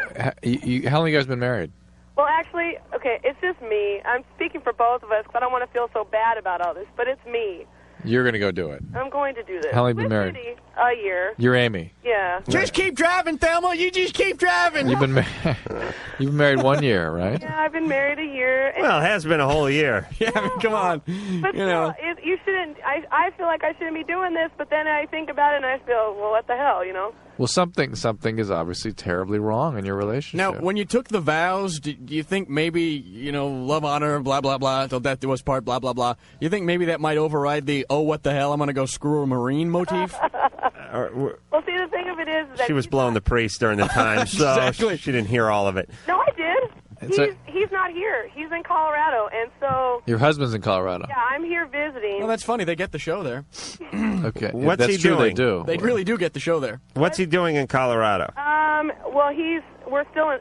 have you guys been married? Well, actually, okay, it's just me. I'm speaking for both of us because I don't want to feel so bad about all this, but it's me. You're going to go do it. I'm going to do this. How long have you been married? A year. You're Amy. Yeah. Just keep driving, Thelma. You just keep driving. You've been married 1 year, right? Yeah, I've been married a year. Well, it has been a whole year. Yeah, I mean, come on. But you shouldn't. I feel like I shouldn't be doing this, but then I think about it and I feel, well, what the hell, Well, something is obviously terribly wrong in your relationship. Now, when you took the vows, do you think maybe, love, honor, blah, blah, blah, till death do us part, blah, blah, blah. You think maybe that might override the, oh, what the hell, I'm going to go screw a Marine motif? Well, see, the thing of it is that she was blowing the priest during the time, so Exactly. she didn't hear all of it. No, I did. He's not here. He's in Colorado, and so... Your husband's in Colorado. Yeah, I'm here visiting. Well, that's funny. They get the show there. Okay. What's that's he true, doing? They do. They really do get the show there. What's he doing in Colorado? Well, he's still in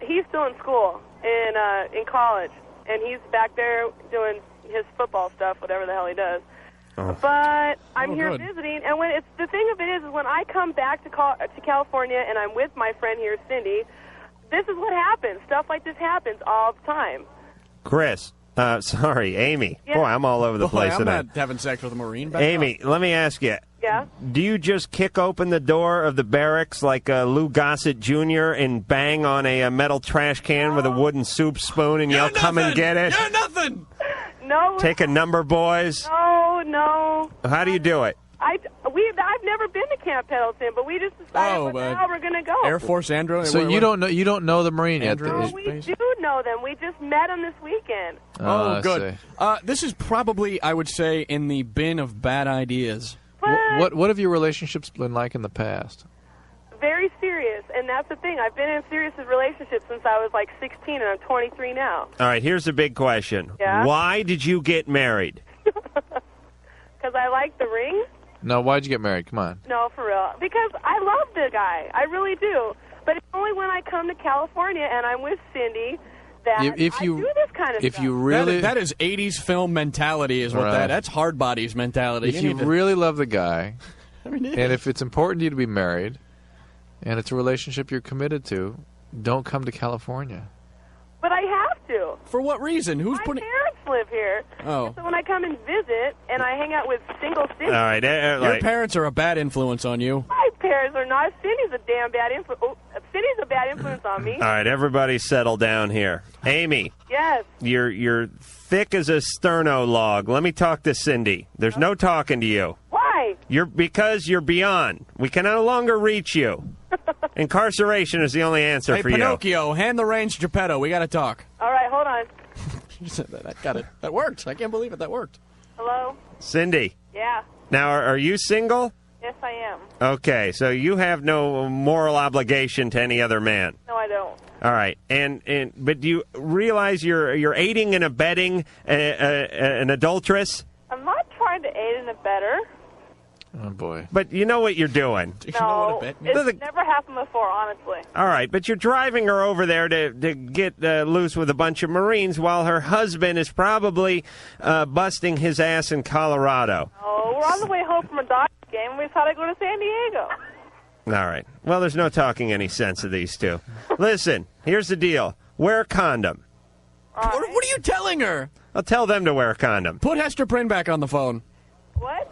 school in college, and he's back there doing his football stuff, whatever the hell he does. Oh. But I'm here good. visiting, and the thing of it is when I come back to California and I'm with my friend here, Cindy, this is what happens. Stuff like this happens all the time. Chris, sorry, Amy. Yeah. Boy, I'm all over the place I'm today. not having sex with a Marine. Back Amy, let me ask you. Yeah? Do you just kick open the door of the barracks like Lou Gossett Jr. and bang on a metal trash can with a wooden soup spoon and yell, come and get it? You're nothing! No. Take a number, boys? No. How do you do it? I've never been to Camp Pendleton, but we just decided how we're going to go. Air Force Andrew. So you don't know the Marine yet. We do know them. We just met them this weekend. Oh, good. This is probably, I would say, in the bin of bad ideas. What have your relationships been like in the past? Very serious, and that's the thing. I've been in serious relationships since I was like 16, and I'm 23 now. All right, here's the big question. Yeah? Why did you get married? Because I like the ring. No, why'd you get married? Come on. No, for real. Because I love the guy. I really do. But it's only when I come to California and I'm with Cindy that I do this kind of stuff. If you really... That is 80s film mentality is what that's hard bodies mentality. If you really love the guy, and if it's important to you to be married, and it's a relationship you're committed to, don't come to California. But I have to. For what reason? My parents live here. Oh. So when I come and visit and I hang out with single Cindy. All right. Your parents are a bad influence on you. My parents are not. Cindy's a damn bad influence. Cindy's a bad influence on me. All right, everybody settle down here. Amy. Yes. You're thick as a sterno log. Let me talk to Cindy. There's no talking to you. Why? Because you're beyond. We can no longer reach you. Incarceration is the only answer for you. Hey, you. Pinocchio, hand the reins to Geppetto. We got to talk. All right, hold on. You said that. Got it. That worked. I can't believe it. That worked. Hello? Cindy. Yeah. Now, are you single? Yes, I am. Okay, so you have no moral obligation to any other man. No, I don't. All right, but do you realize you're aiding and abetting an adulteress? I'm not trying to aid and abet her. Oh, boy. But you know what you're doing. No, it's never happened before, honestly. All right, but you're driving her over there to get loose with a bunch of Marines while her husband is probably busting his ass in Colorado. Oh, we're on the way home from a Dodgers game. We thought I'd go to San Diego. All right. Well, there's no talking any sense of these two. Listen, here's the deal. Wear a condom. Right. What are you telling her? I'll tell them to wear a condom. Put Hester Prynne back on the phone. What?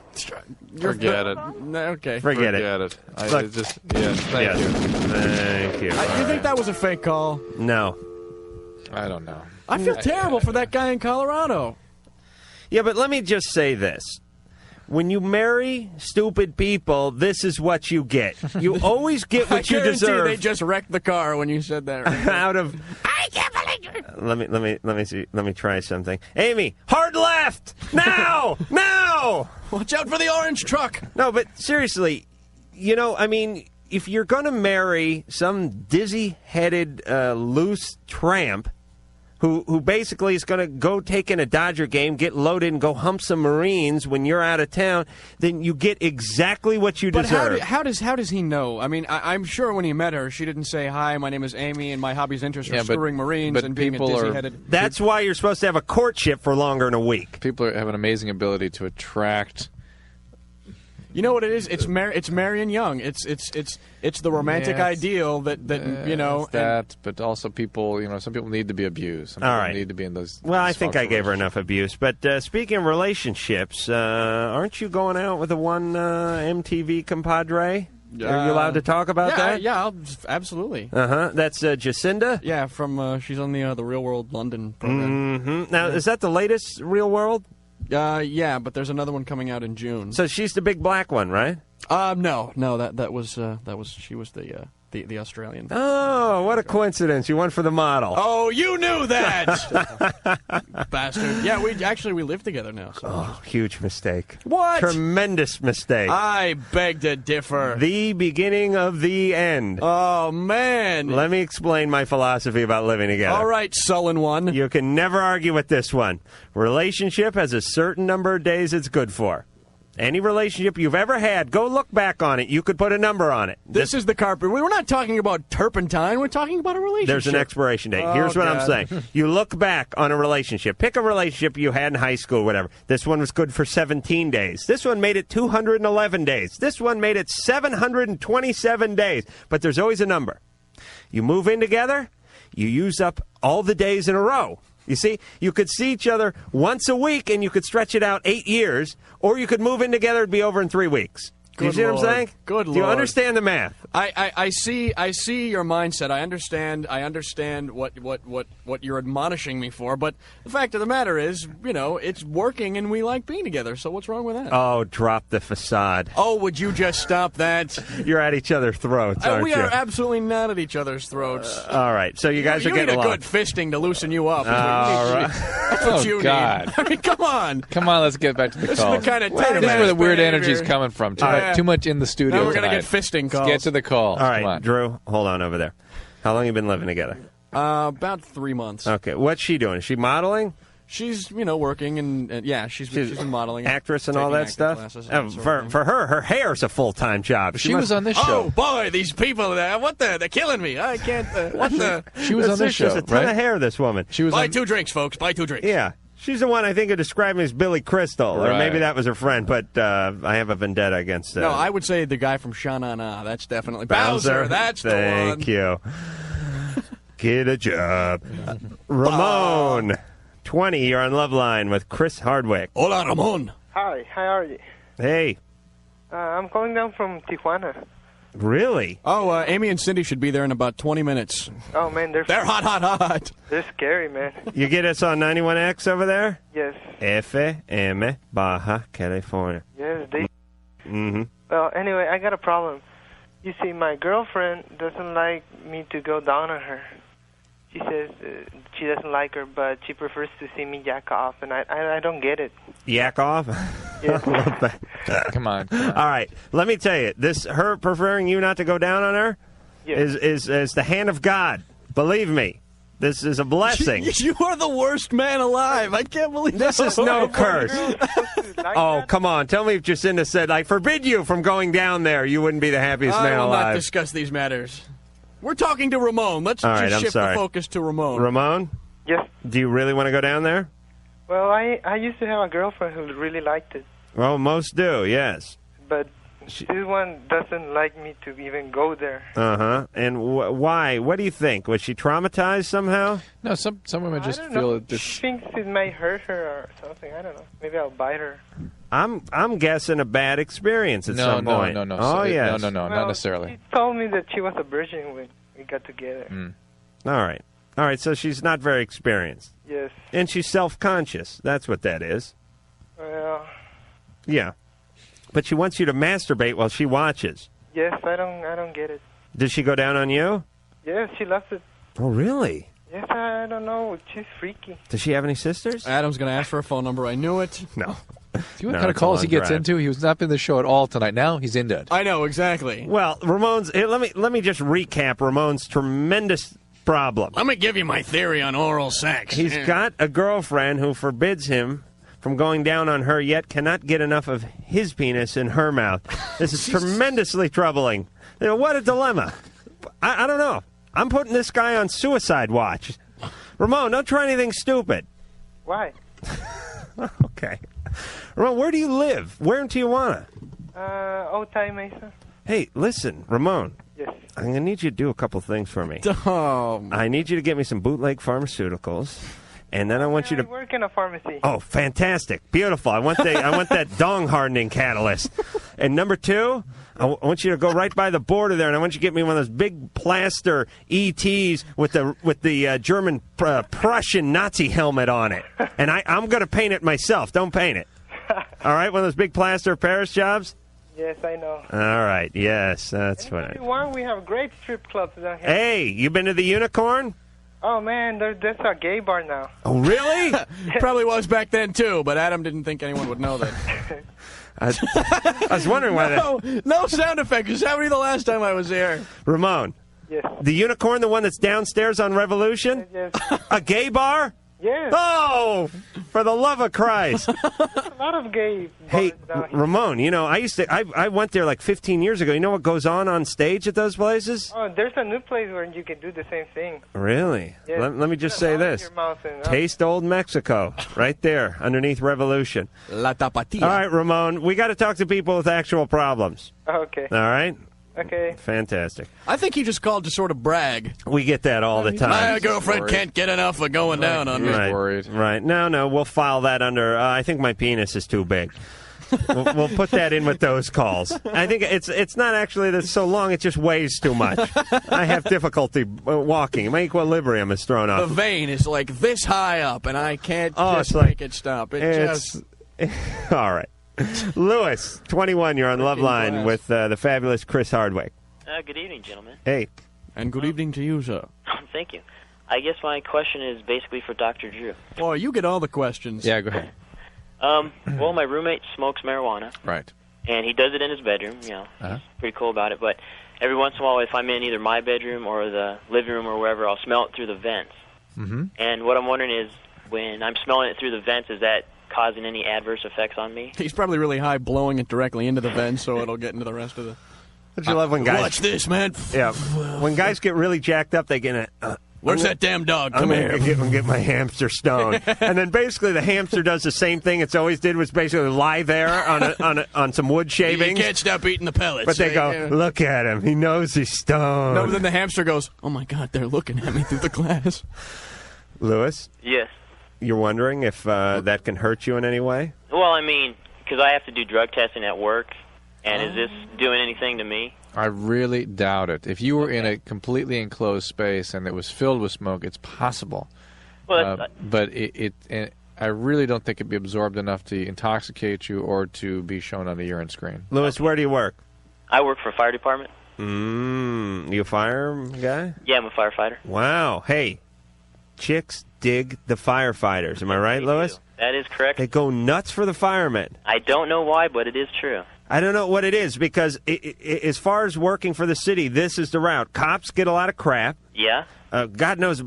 Forget it. Okay. Forget it. Look, Thank you. Thank you. You think that was a fake call? No. I don't know. I feel terrible for that guy in Colorado. Yeah, but let me just say this. When you marry stupid people, this is what you get. You always get what you deserve. They just wrecked the car when you said that. Right? Out of I can't believe it. Let me see. Let me try something. Amy, hard left now, now. Watch out for the orange truck. No, but seriously, I mean, if you're gonna marry some dizzy-headed, loose tramp. Who basically is going to go take in a Dodger game, get loaded, and go hump some Marines when you're out of town, then you get exactly what you deserve. How does he know? I mean, I'm sure when he met her, she didn't say, "Hi, my name is Amy, and my hobbies interests are screwing Marines and being a dizzy-headed." That's why you're supposed to have a courtship for longer than a week. People have an amazing ability to attract. You know what it is? It's Marion Young. It's the romantic ideal that but also people, some people need to be abused. Some All people right. need to be in those. Well, I think I gave her enough abuse. But speaking of relationships, aren't you going out with the one MTV compadre? Are you allowed to talk about that? Yeah, absolutely. That's Jacinda? Yeah, from she's on the Real World London program. Mm-hmm. Now, is that the latest Real World? Yeah, but there's another one coming out in June. So she's the big black one, right? No, that was she was the Australian. Oh, what a coincidence! You went for the model. Oh, you knew that, bastard. Yeah, we live together now. So. Oh, huge mistake. What? Tremendous mistake. I beg to differ. The beginning of the end. Oh man. Let me explain my philosophy about living together. All right, sullen one. You can never argue with this one. Relationship has a certain number of days it's good for. Any relationship you've ever had, go look back on it. You could put a number on it. This is the carpet. We're not talking about turpentine. We're talking about a relationship. There's an expiration date. Here's what I'm saying. You look back on a relationship. Pick a relationship you had in high school, whatever. This one was good for 17 days. This one made it 211 days. This one made it 727 days. But there's always a number. You move in together, you use up all the days in a row. You see, you could see each other once a week and you could stretch it out 8 years, or you could move in together and be over in 3 weeks. Do you see what I'm saying? Good Lord. Do you understand the math? I see your mindset. I understand what you're admonishing me for, but the fact of the matter is, it's working and we like being together, so what's wrong with that? Oh, drop the facade. Oh, would you just stop that? You're at each other's throats, aren't we you? are absolutely not at each other's throats. All right, so you guys are getting need a along. good fisting to loosen you up. All right. That's what you God. need. I mean, come on. Come on, let's get back to the This call. is the kind of This is where the weird energy is coming from. Too much in the studio Now we're gonna tonight. get fisting calls. Let's get to the call. All right, Drew, hold on over there. How long have you been living together? About 3 months. Okay, what's she doing? Is she modeling? She's, working and yeah, she's been modeling, actress and all that stuff. For her hair's a full-time job. She was on this show. Oh boy, these people! They're killing me. I can't. She was on this show. She has a ton of hair. This woman. She was. Buy 2 drinks, folks. Buy 2 drinks. Yeah. She's the one I think who described me as Billy Crystal, or Right. maybe that was her friend, but I have a vendetta against No, I would say the guy from Sha-Na-Na. That's definitely Bowser. That's the one. Thank you. Get a job. Ramon, 20, you're on Loveline with Chris Hardwick. Hola, Ramon. Hi, how are you? Hey. I'm calling down from Tijuana. Really? Oh, Amy and Cindy should be there in about 20 minutes. Oh, man, they're hot. They're scary, man. You get us on 91X over there? Yes. FM Baja California. Yes, they... Mm-hmm. Well, anyway, I got a problem. You see, my girlfriend doesn't like me to go down on her. She says she doesn't like her, but she prefers to see me yak off, and I don't get it. Yak off? Yes. I love that. Come on. All right, let me tell you, her preferring you not to go down on her is the hand of God. Believe me, this is a blessing. You are the worst man alive. I can't believe this is no curse. Oh, come on. Tell me if Jacinda said, I forbid you from going down there. You wouldn't be the happiest man I will alive. not discuss these matters. We're talking to Ramon. Let's All right, just I'm shift sorry. the focus to Ramon. Ramon? Yes. Do you really want to go down there? Well, I used to have a girlfriend who really liked it, Well, most do, yes. but this one doesn't like me to even go there. Uh-huh. And why? What do you think? Was she traumatized somehow? No, some women just I don't feel know. that this. She thinks it may hurt her or something. I don't know. Maybe I'll bite her. I'm guessing a bad experience at No, some point. no. Oh, yes. No, Well, not necessarily. She told me that she was a virgin when we got together. All right, so she's not very experienced. Yes. And she's self-conscious. That's what that is. Well, Yeah. But she wants you to masturbate while she watches. yes, I don't get it. Does she go down on you? Yes, she loves it. Oh, really? Yes, I don't know. She's freaky. Does she have any sisters? Adam's going to ask for a phone number. I knew it. No. See what No, kind of it's a calls he long gets drive. into? He was not in the show at all tonight. Now he's into it. I know, exactly. Well, Ramon's... Here, let me just recap Ramon's tremendous problem. Let me give you my theory on oral sex. He's got a girlfriend who forbids him from going down on her, yet cannot get enough of his penis in her mouth. This is tremendously troubling. You know, what a dilemma. I don't know. I'm putting this guy on suicide watch. Ramon, don't try anything stupid. Why? Okay. Ramon, where do you live? Where in Tijuana? Otay Mesa. Hey, listen, Ramon. Yes. I'm going to need you to do a couple things for me. Oh. I need you to get me some bootleg pharmaceuticals, and then I want you I to... work in a pharmacy. Oh, fantastic. Beautiful. I want that dong hardening catalyst. And number 2, I want you to go right by the border there, and I want you to get me one of those big plaster ETs with the German Prussian Nazi helmet on it. And I'm going to paint it myself. Don't paint it. All right? One of those big plaster Paris jobs? Yes, I know. All right. Yes, that's what If you want, we have great strip clubs down here. Hey, you been to the Unicorn? Oh, man, there's a gay bar now. Oh, really? Probably was back then, too, but Adam didn't think anyone would know that. I was wondering why that... No sound effects. Just happened the last time I was here. Ramon. Yes. The Unicorn, the one that's downstairs on Revolution? Yes. A gay bar? Yes. Oh, for the love of Christ. There's a lot of gay bars Hey, down here. Ramon, you know, I went there like 15 years ago. You know what goes on stage at those places? Oh, there's a new place where you can do the same thing. Really? Yes. Let me just say Open this. your mouth and, Taste Old Mexico, right there, underneath Revolution. La Tapatía. All right, Ramon, we got to talk to people with actual problems. Okay. All right? Okay. Fantastic. I think he just called to sort of brag. We get that all the time. My girlfriend can't get enough of going down on me. Right. No, we'll file that under, I think my penis is too big. We'll put that in with those calls. I think it's not actually that it's so long, it just weighs too much. I have difficulty walking. My equilibrium is thrown off. The vein is like this high up, and I can't make it stop. All right. Lewis, 21, you're on Loveline with the fabulous Chris Hardwick. Good evening, gentlemen. Hey. And good evening to you, sir. Thank you. I guess my question is basically for Dr. Drew. Boy, you get all the questions. Yeah, go ahead. Well, my roommate smokes marijuana. Right. And he does it in his bedroom, He's pretty cool about it. But every once in a while, if I'm in either my bedroom or the living room or wherever, I'll smell it through the vents. Mm-hmm. And what I'm wondering is, when I'm smelling it through the vents, is that causing any adverse effects on me? He's probably really high, blowing it directly into the vent, so it'll get into the rest of the... Don't you love when guys... Watch this, man. Yeah. When guys get really jacked up, they get a... Where's that damn dog? Come here. I'm going to get my hamster stoned. And then basically the hamster does the same thing it's always did, was basically lie there on some wood shavings. You can't stop eating the pellets. But they go, look at him. He knows he's stoned. No, but then the hamster goes, oh, my God, they're looking at me through the glass. Lewis? Yes. You're wondering if that can hurt you in any way? Well, I mean, because I have to do drug testing at work, and is this doing anything to me? I really doubt it. If you were in a completely enclosed space and it was filled with smoke, it's possible. Well, but I really don't think it'd be absorbed enough to intoxicate you or to be shown on the urine screen. Lewis, where do you work? I work for a fire department. You a fire guy? Yeah, I'm a firefighter. Wow. Hey, chicks dig the firefighters. Am I right, Lewis? That is correct. They go nuts for the firemen. I don't know why, but it is true. I don't know what it is, because as far as working for the city, this is the route. Cops get a lot of crap. Yeah. God knows,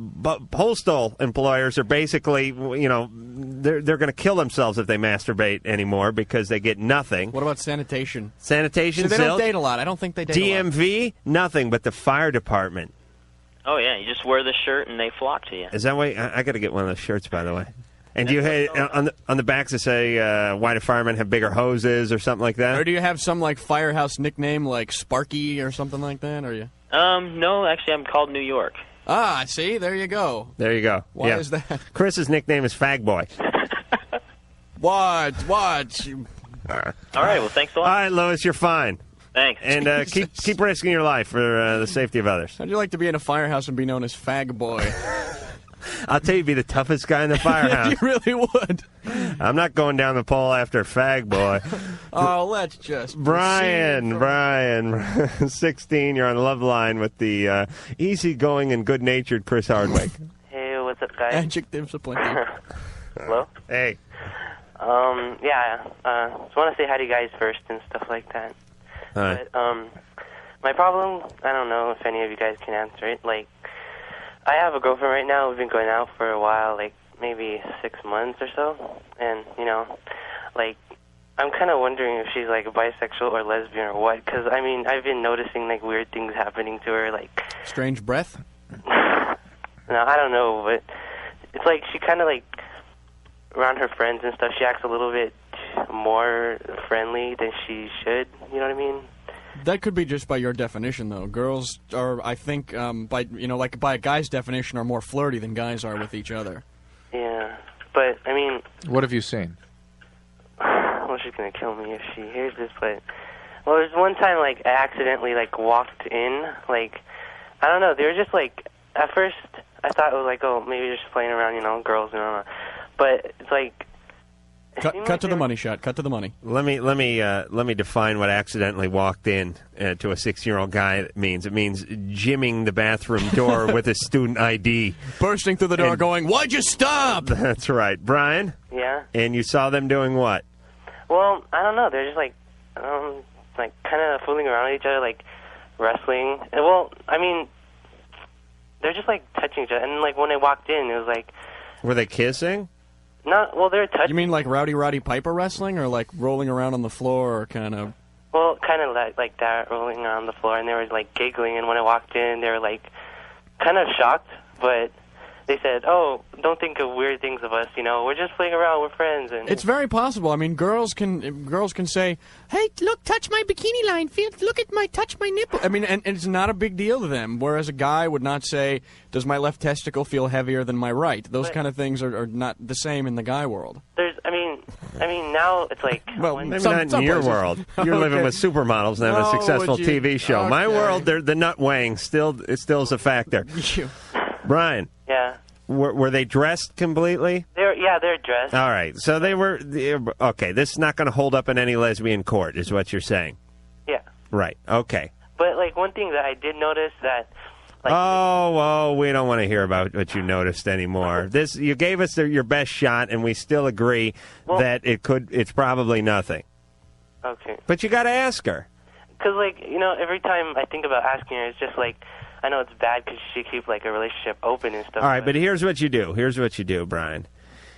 postal employers are basically, they're going to kill themselves if they masturbate anymore because they get nothing. What about sanitation? Sanitation, so they don't date a lot. I don't think they date DMV, a lot. nothing, but the fire department. Oh, yeah, you just wear the shirt and they flock to you. Is that why? I got to get one of those shirts, by the way. And do you have on the backs to say why do firemen have bigger hoses or something like that? Or do you have some like firehouse nickname like Sparky or something like that? Or you? No, actually, I'm called New York. Ah, see, there you go. There you go. Why is that? Chris's nickname is Fag Boy. What? All right, well, thanks a lot. All right, Lois, you're fine. Thanks. And keep risking your life for the safety of others. How'd you like to be in a firehouse and be known as Fag Boy? I'll tell you, be the toughest guy in the firehouse. You really would. I'm not going down the pole after Fag Boy. Oh, let's just Brian, 16, you're on Loveline with the easygoing and good-natured Chris Hardwick. Hey, what's up, guys? Adjectives aplenty. Hello? Hey. Just want to say hi to you guys first and stuff like that. Hi. But, my problem, I don't know if any of you guys can answer it. Like, I have a girlfriend right now. We've been going out for a while, like maybe 6 months or so. And, I'm kind of wondering if she's, like, bisexual or lesbian or what. Because, I mean, I've been noticing, like, weird things happening to her, like... Strange breath? No, I don't know, but it's like she kind of, like, around her friends and stuff, she acts a little bit more friendly than she should. You know what I mean? That could be just by your definition, though. Girls are, I think, by a guy's definition, are more flirty than guys are with each other. Yeah, but, I mean... What have you seen? Well, she's going to kill me if she hears this, but... Well, there's one time, like, I accidentally, like, walked in, like... I don't know, they were just, like... At first, I thought it was like, oh, maybe they're just playing around, girls, But it's like... Cut to the money shot. Cut to the money. Let me define what accidentally walked in to a 6-year-old guy means. It means jimming the bathroom door with a student ID, bursting through the door, going, "Why'd you stop?" That's right, Brian. Yeah. And you saw them doing what? Well, I don't know. They're just like kind of fooling around with each other, like wrestling. And, well, I mean, they're just like touching each other. And like when I walked in, it was like. Were they kissing? Well, they're touching. You mean like Roddy Piper wrestling, or like rolling around on the floor, or kind of? Well, kind of like that, rolling around the floor, and they were like giggling. And when I walked in, they were like kind of shocked, but they said, "Oh, don't think of weird things of us. We're just playing around. We're friends." And it's very possible. I mean, girls can say, "Hey, look, touch my bikini line. Touch my nipple." I mean, and it's not a big deal to them. Whereas a guy would not say, "Does my left testicle feel heavier than my right?" Those kind of things are not the same in the guy world. I mean, now it's like... Well, maybe not in your world. You're living with supermodels and having a successful TV show. Okay. My world, the nut weighing still is a factor. Brian. Yeah. Were they dressed completely? They're dressed. All right. So they were... Okay, this is not going to hold up in any lesbian court, is what you're saying. Yeah. Right. Okay. But, like, one thing that I did notice that... we don't want to hear about what you noticed anymore. You gave us your best shot, and we still agree that it's probably nothing. Okay. But you got to ask her. Because, like, every time I think about asking her, it's just like, I know it's bad because she keeps, like, a relationship open and stuff. All right, but here's what you do. Brian.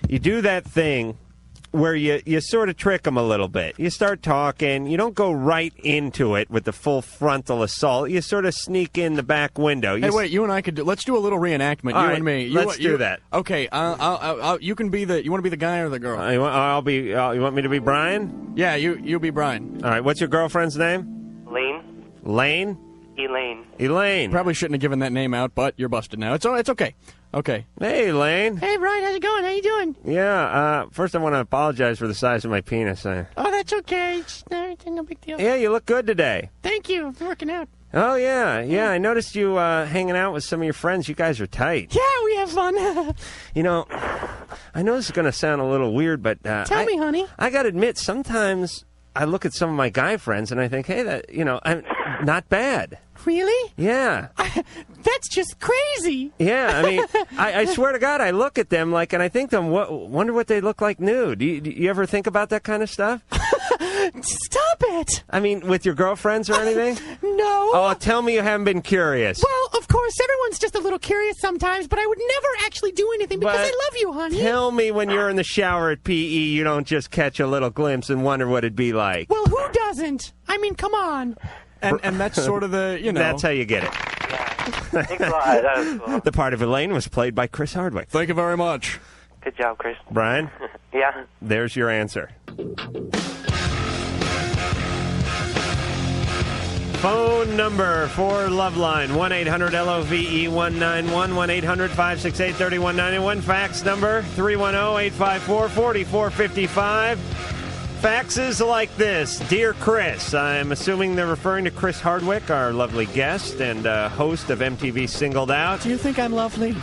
You do that thing where you sort of trick them a little bit. You start talking. You don't go right into it with the full frontal assault. You sort of sneak in the back window. Hey, wait, you and I let's do a little reenactment, All you right, and me. let's do that. Okay, you can be you want to be the guy or the girl? You want me to be Brian? Yeah, you be Brian. All right, what's your girlfriend's name? Lane? Elaine. Probably shouldn't have given that name out, but you're busted now. It's okay. Okay. Hey, Elaine. Hey, Brian, how's it going? How you doing? Yeah, first I want to apologize for the size of my penis. Oh, that's okay. It's no big deal. Yeah, you look good today. Thank you. I'm working out. Oh, yeah. I noticed you hanging out with some of your friends. You guys are tight. Yeah, we have fun. I know this is going to sound a little weird, but... Tell me, honey. I got to admit, sometimes I look at some of my guy friends and I think, hey, I'm not bad. Really? Yeah. That's just crazy. Yeah, I mean, I swear to God, I look at them and I think wonder what they look like nude. Do you ever think about that kind of stuff? Stop it. I mean, with your girlfriends or anything? No. Oh, tell me you haven't been curious. Well, of course, everyone's just a little curious sometimes, but I would never actually do anything because I love you, honey. Tell me when you're in the shower at PE, you don't just catch a little glimpse and wonder what it'd be like. Well, who doesn't? I mean, come on. And that's sort of the, That's how you get it. Thanks a lot. That was cool. The part of Elaine was played by Chris Hardwick. Thank you very much. Good job, Chris. Brian? Yeah? There's your answer. Phone number for Loveline, 1-800-LOVE-191, 1-800-568-3191. Fax number, 310-854-4455. Faxes like this. Dear Chris, I'm assuming they're referring to Chris Hardwick, our lovely guest and host of MTV Singled Out. Do you think I'm lovely?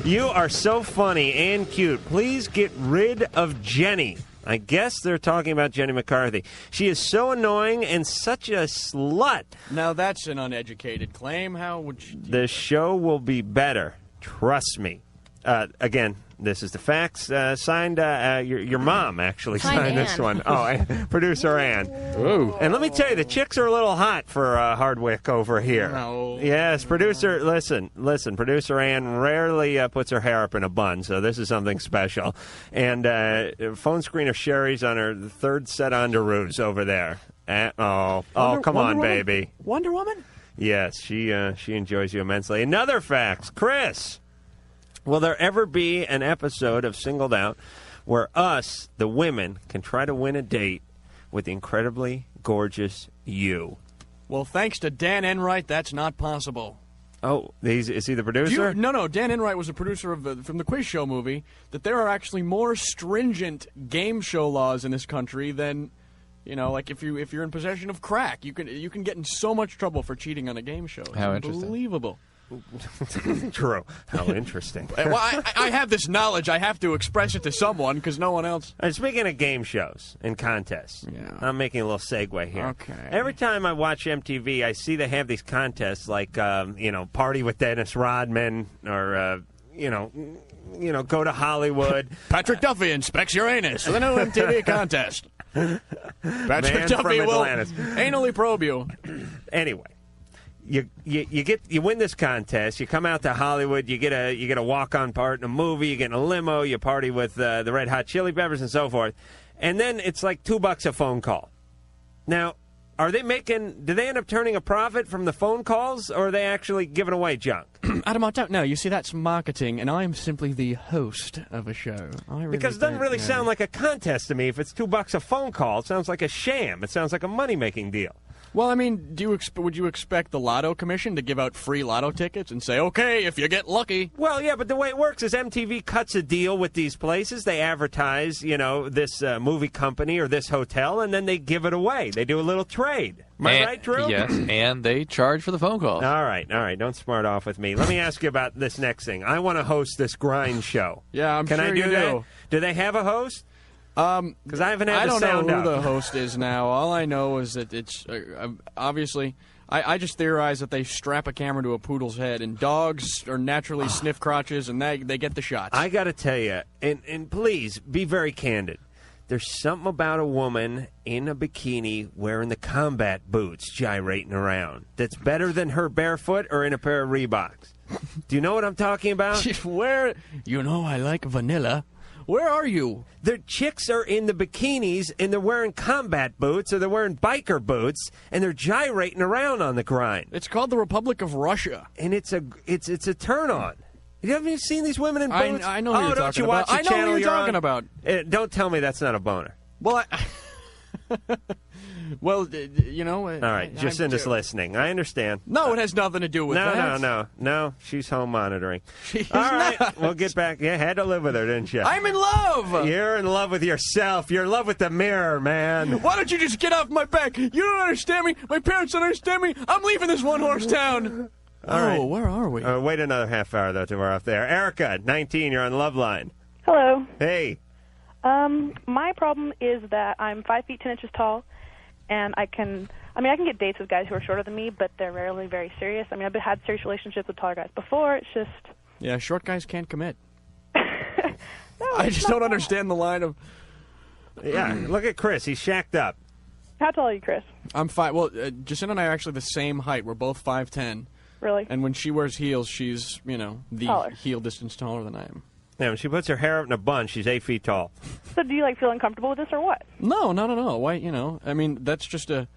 You are so funny and cute. Please get rid of Jenny. I guess they're talking about Jenny McCarthy. She is so annoying and such a slut. Now that's an uneducated claim. How would you... The show will be better. Trust me. Again, this is the fax. Signed, your mom actually signed this one. Oh, producer Ann. Ooh. And let me tell you, the chicks are a little hot for Hardwick over here. No. Yes, producer, listen, producer Ann rarely puts her hair up in a bun, so this is something special. And phone screen of Sherry's on her third set of underoos over there. Come on, baby. Wonder Woman? Yes, she enjoys you immensely. Another fax, Chris. Will there ever be an episode of Singled Out where us, the women, can try to win a date with the incredibly gorgeous you? Well, thanks to Dan Enright, that's not possible. Oh, is he the producer? No. Dan Enright was a producer from the Quiz Show movie. That there are actually more stringent game show laws in this country than, like if you're in possession of crack, you can get in so much trouble for cheating on a game show. It's How interesting. Unbelievable. True. How interesting. Well, I have this knowledge. I have to express it to someone because no one else. And speaking of game shows and contests, I'm making a little segue here. Okay. Every time I watch MTV, I see they have these contests like, Party with Dennis Rodman or, Go to Hollywood. Patrick Duffy inspects your anus. The new MTV contest. Patrick Duffy will anally probe you. Anyway. You win this contest. You come out to Hollywood. You get a walk-on part in a movie. You get in a limo. You party with the Red Hot Chili Peppers and so forth. And then it's like $2 a phone call. Now, do they end up turning a profit from the phone calls, or are they actually giving away junk? Adam, I don't know. You see, that's marketing, and I'm simply the host of a show. Because it doesn't really sound like a contest to me. If it's $2 a phone call, it sounds like a sham. It sounds like a money-making deal. Well, I mean, would you expect the Lotto Commission to give out free Lotto tickets and say, okay, if you get lucky? Well, yeah, but the way it works is MTV cuts a deal with these places. They advertise, this movie company or this hotel, and then they give it away. They do a little trade. Am I right, Drew? Yes, and they charge for the phone calls. All right. Don't smart off with me. Let me ask you about this next thing. I want to host this grind show. Yeah, Can sure I do you that? do. Do they have a host? Because I haven't had the sound I don't know who up. the host is now. All I know is that it's obviously. I just theorize that they strap a camera to a poodle's head, and dogs are naturally sniff crotches, and they get the shots. I got to tell you, and please be very candid. There's something about a woman in a bikini wearing the combat boots gyrating around that's better than her barefoot or in a pair of Reeboks. Do you know what I'm talking about? Where? I like vanilla. Where are you? The chicks are in the bikinis, and they're wearing combat boots, or they're wearing biker boots, and they're gyrating around on the grind. It's called the Republic of Russia. And it's a turn-on. Haven't you seen these women in boots? I know who you're talking about. I know who you're talking about. Don't tell me that's not a boner. Well, Well, All right, Jacinda's listening. I understand. No, it has nothing to do with that. No. She's home monitoring. She's All right, not. we'll get back. You had to live with her, didn't you? I'm in love. You're in love with yourself. You're in love with the mirror, man. Why don't you just get off my back? You don't understand me. My parents don't understand me. I'm leaving this one-horse town. All right. Where are we? Wait another half hour, though, till we're off there. Erica, 19, you're on Loveline. Hello. Hey. My problem is that I'm 5 feet 10 inches tall, and I can get dates with guys who are shorter than me, but they're rarely very serious. I mean, I've had serious relationships with taller guys before. It's just... Yeah, short guys can't commit. I just don't understand the line of... Yeah, look at Chris. He's shacked up. How tall are you, Chris? I'm 5. Well, Jacinda and I are actually the same height. We're both 5'10". Really? And when she wears heels, she's, the taller. heel distance taller than I am. Yeah, when she puts her hair up in a bun, she's 8 feet tall. So do you, feel uncomfortable with this or what? No. Why, that's just a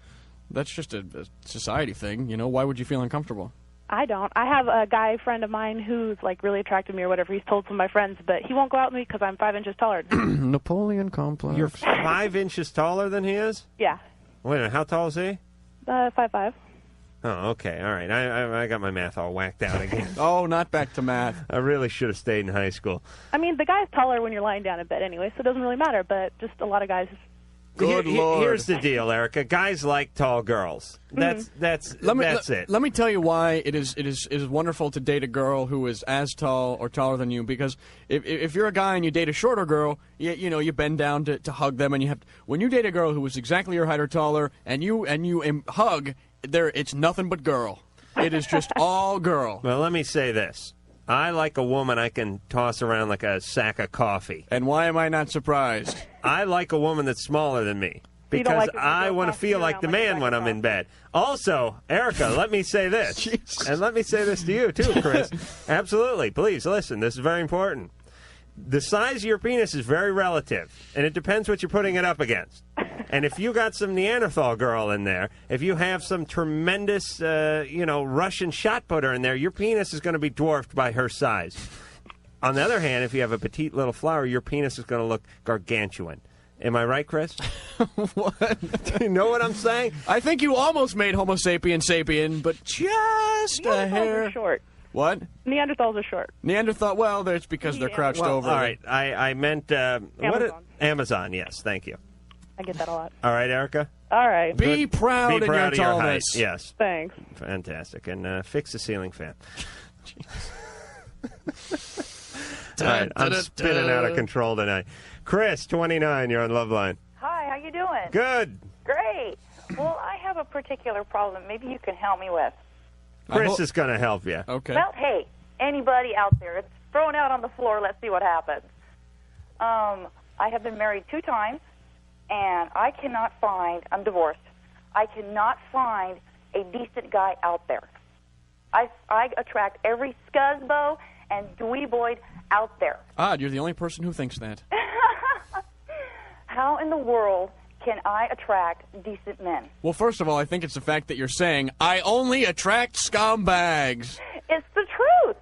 society thing, Why would you feel uncomfortable? I don't. I have a guy friend of mine who's, really attracted to me or whatever. He's told some of my friends, but he won't go out with me because I'm 5 inches taller. Napoleon complex. You're 5 inches taller than he is? Yeah. Wait a minute, how tall is he? 5'5". Oh, okay, all right. I got my math all whacked out again. Oh, not back to math. I really should have stayed in high school. I mean, the guy's taller when you're lying down in bed anyway, so it doesn't really matter, but just a lot of guys... Good Lord. Here's the deal, Erica. Guys like tall girls. That's it. Let me tell you why it is wonderful to date a girl who is as tall or taller than you. Because if you're a guy and you date a shorter girl, you bend down to hug them, and when you date a girl who is exactly your height or taller, and you hug, it's nothing but girl. It is just all girl. Well, let me say this. I like a woman I can toss around like a sack of coffee. And why am I not surprised? I like a woman that's smaller than me. Because I want to feel like the man when I'm in bed. Also, Erica, let me say this. And let me say this to you, too, Chris. Absolutely. Please, listen. This is very important. The size of your penis is very relative, and it depends what you're putting it up against. And if you got some Neanderthal girl in there, if you have some tremendous, Russian shot putter in there, your penis is going to be dwarfed by her size. On the other hand, if you have a petite little flower, your penis is going to look gargantuan. Am I right, Chris? What? Do you know what I'm saying? I think you almost made Homo sapien sapien, but just a hair. Are short. What? Neanderthals are short. Neanderthal, well, that's because they're crouched over. All right, I meant... Amazon. Amazon, yes, thank you. I get that a lot. All right, Erica? All right. Be proud of your tallness. height. Yes. Thanks. Fantastic. And fix the ceiling fan. All right, I'm spinning out of control tonight. Chris, 29, you're on Loveline. Hi, how you doing? Good. Great. Well, I have a particular problem maybe you can help me with. Chris is going to help you. Okay. Well, hey, anybody out there, it's thrown out on the floor. Let's see what happens. I have been married 2 times, and I cannot find, I'm divorced, I cannot find a decent guy out there. I attract every scuzzbo and dweeboid out there. Odd, you're the only person who thinks that. How in the world can I attract decent men? Well, first of all, I think it's the fact that you're saying, I only attract scumbags. It's the truth.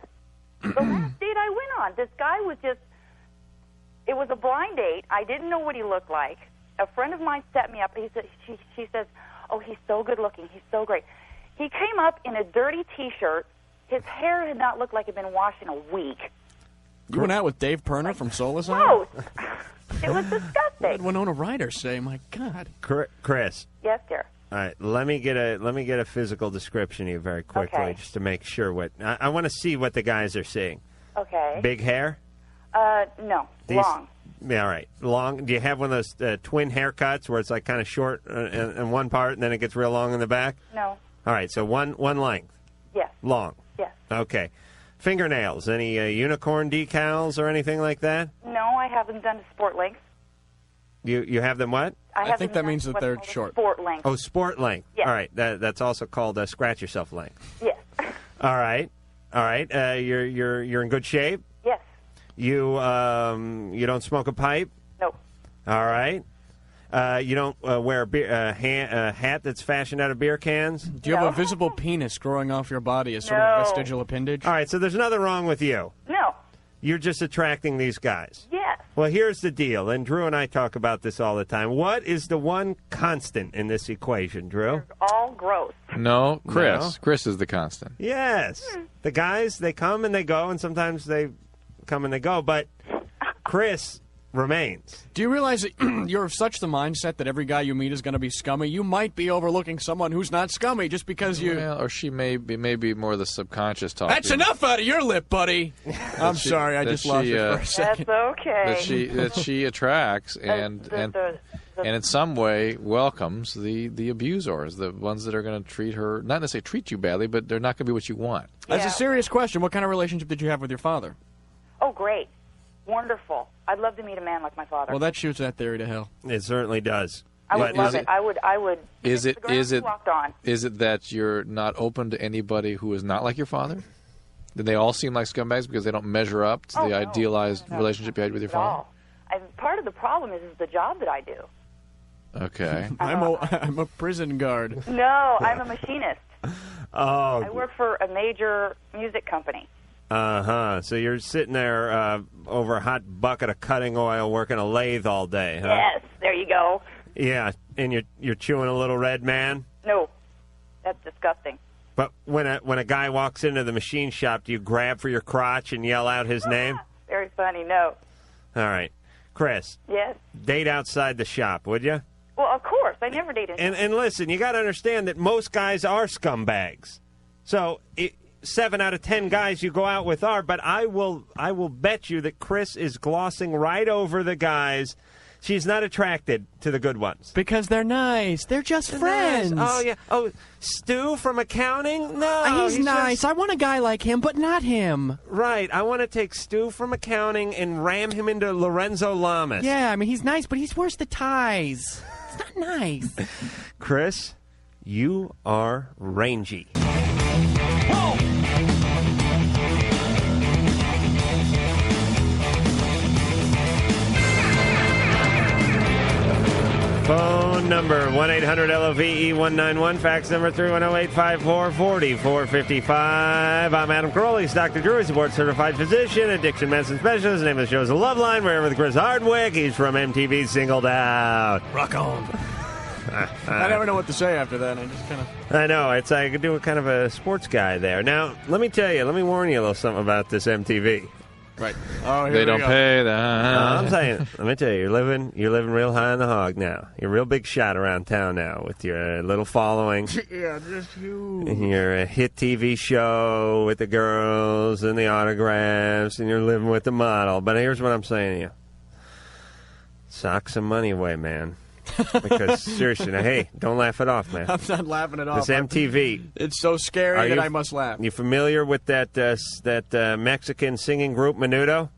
The last date I went on, this guy was just, it was a blind date. I didn't know what he looked like. A friend of mine set me up. He said, she says, oh, he's so good looking. He's so great. He came up in a dirty T-shirt. His hair did not look like it had been washed in a week. You went out with Dave Perner from Solis? Gross. It was disgusting. What did Winona Ryder say? My God. Chris. Yes, dear. All right, let me get a physical description of you very quickly, Okay. just to make sure what I want to see what the guys are seeing. Okay. Big hair? No. Long. Yeah, all right. Long. Do you have one of those twin haircuts where it's like kind of short in one part and then it gets real long in the back? No. All right, so one length. Yes. Long. Yes. Okay. Fingernails? Any unicorn decals or anything like that? No, I haven't done a sport length. You have them what? I think that means that they're short. Sport length. Oh, sport length. Yes. All right, that's also called scratch yourself length. Yes. All right. You're in good shape. Yes. You don't smoke a pipe. Nope. All right. You don't wear a hat that's fashioned out of beer cans. Do you have a visible penis growing off your body as sort of No. a vestigial appendage? All right, so there's nothing wrong with you. No. You're just attracting these guys. Yes. Well, here's the deal, and Drew and I talk about this all the time. What is the one constant in this equation, Drew? All gross. No, Chris. No. Chris is the constant. Yes. The guys, they come and they go, and sometimes they come and they go, but Chris remains. Do you realize that you're of such the mindset that every guy you meet is going to be scummy? You might be overlooking someone who's not scummy just because you... Well, or she may be more the subconscious talk. That's enough out of your lip, buddy. I'm sorry, I just lost it for a second. That's okay. That she attracts and in some way welcomes the abusers, the ones that are going to treat her, not necessarily treat you badly, but they're not going to be what you want. That's a serious question. What kind of relationship did you have with your father? Oh, great. Wonderful. I'd love to meet a man like my father. Well, that shoots that theory to hell. It certainly does. I would love it. I would. Is it walked on. is it that you're not open to anybody who is not like your father? Do they all seem like scumbags because they don't measure up to the idealized relationship you had with your father? Part of the problem is the job that I do. Okay. I'm a prison guard. No, I'm a machinist. Oh. I work for a major music company. Uh-huh. So you're sitting there over a hot bucket of cutting oil working a lathe all day, huh? Yes, there you go. Yeah, and you're chewing a little red man? No, that's disgusting. But when a guy walks into the machine shop, do you grab for your crotch and yell out his name? Very funny, no. All right. Chris. Yes? Date outside the shop, would you? Well, of course. I never dated. And listen, you got to understand that most guys are scumbags. So 7 out of 10 guys you go out with are, but I will bet you that Chris is glossing right over the guys. She's not attracted to the good ones. Because they're nice. They're just friends. Oh, yeah. Oh, Stu from accounting? No. He's nice. I want a guy like him, but not him. Right. I want to take Stu from accounting and ram him into Lorenzo Lamas. Yeah, I mean, he's nice, but he's worse the ties. It's not nice. Chris, you are rangy. Phone number 1-800-LOVE-191. Fax number 310-854-4455. I'm Adam Carolla. He's Dr. Drew. He's a board-certified physician, addiction medicine specialist. The name of the show is Loveline. We're here with Chris Hardwick. He's from MTV Singled Out. Rock on. I never know what to say after that. I just kind of... I know. It's I could do a kind of a sports guy there. Now, let me warn you a little something about this MTV. Right. Oh, here they we don't go. pay that. I'm saying, let me tell you, you're living real high on the hog now. You're a real big shot around town now with your little following. Yeah, just you. And your hit TV show with the girls and the autographs, and you're living with the model. But here's what I'm saying to you. Sock some money away, man. Because, seriously, now, hey, don't laugh it off, man. I'm not laughing it off. This MTV. It's so scary that I must laugh. You familiar with that Mexican singing group, Menudo?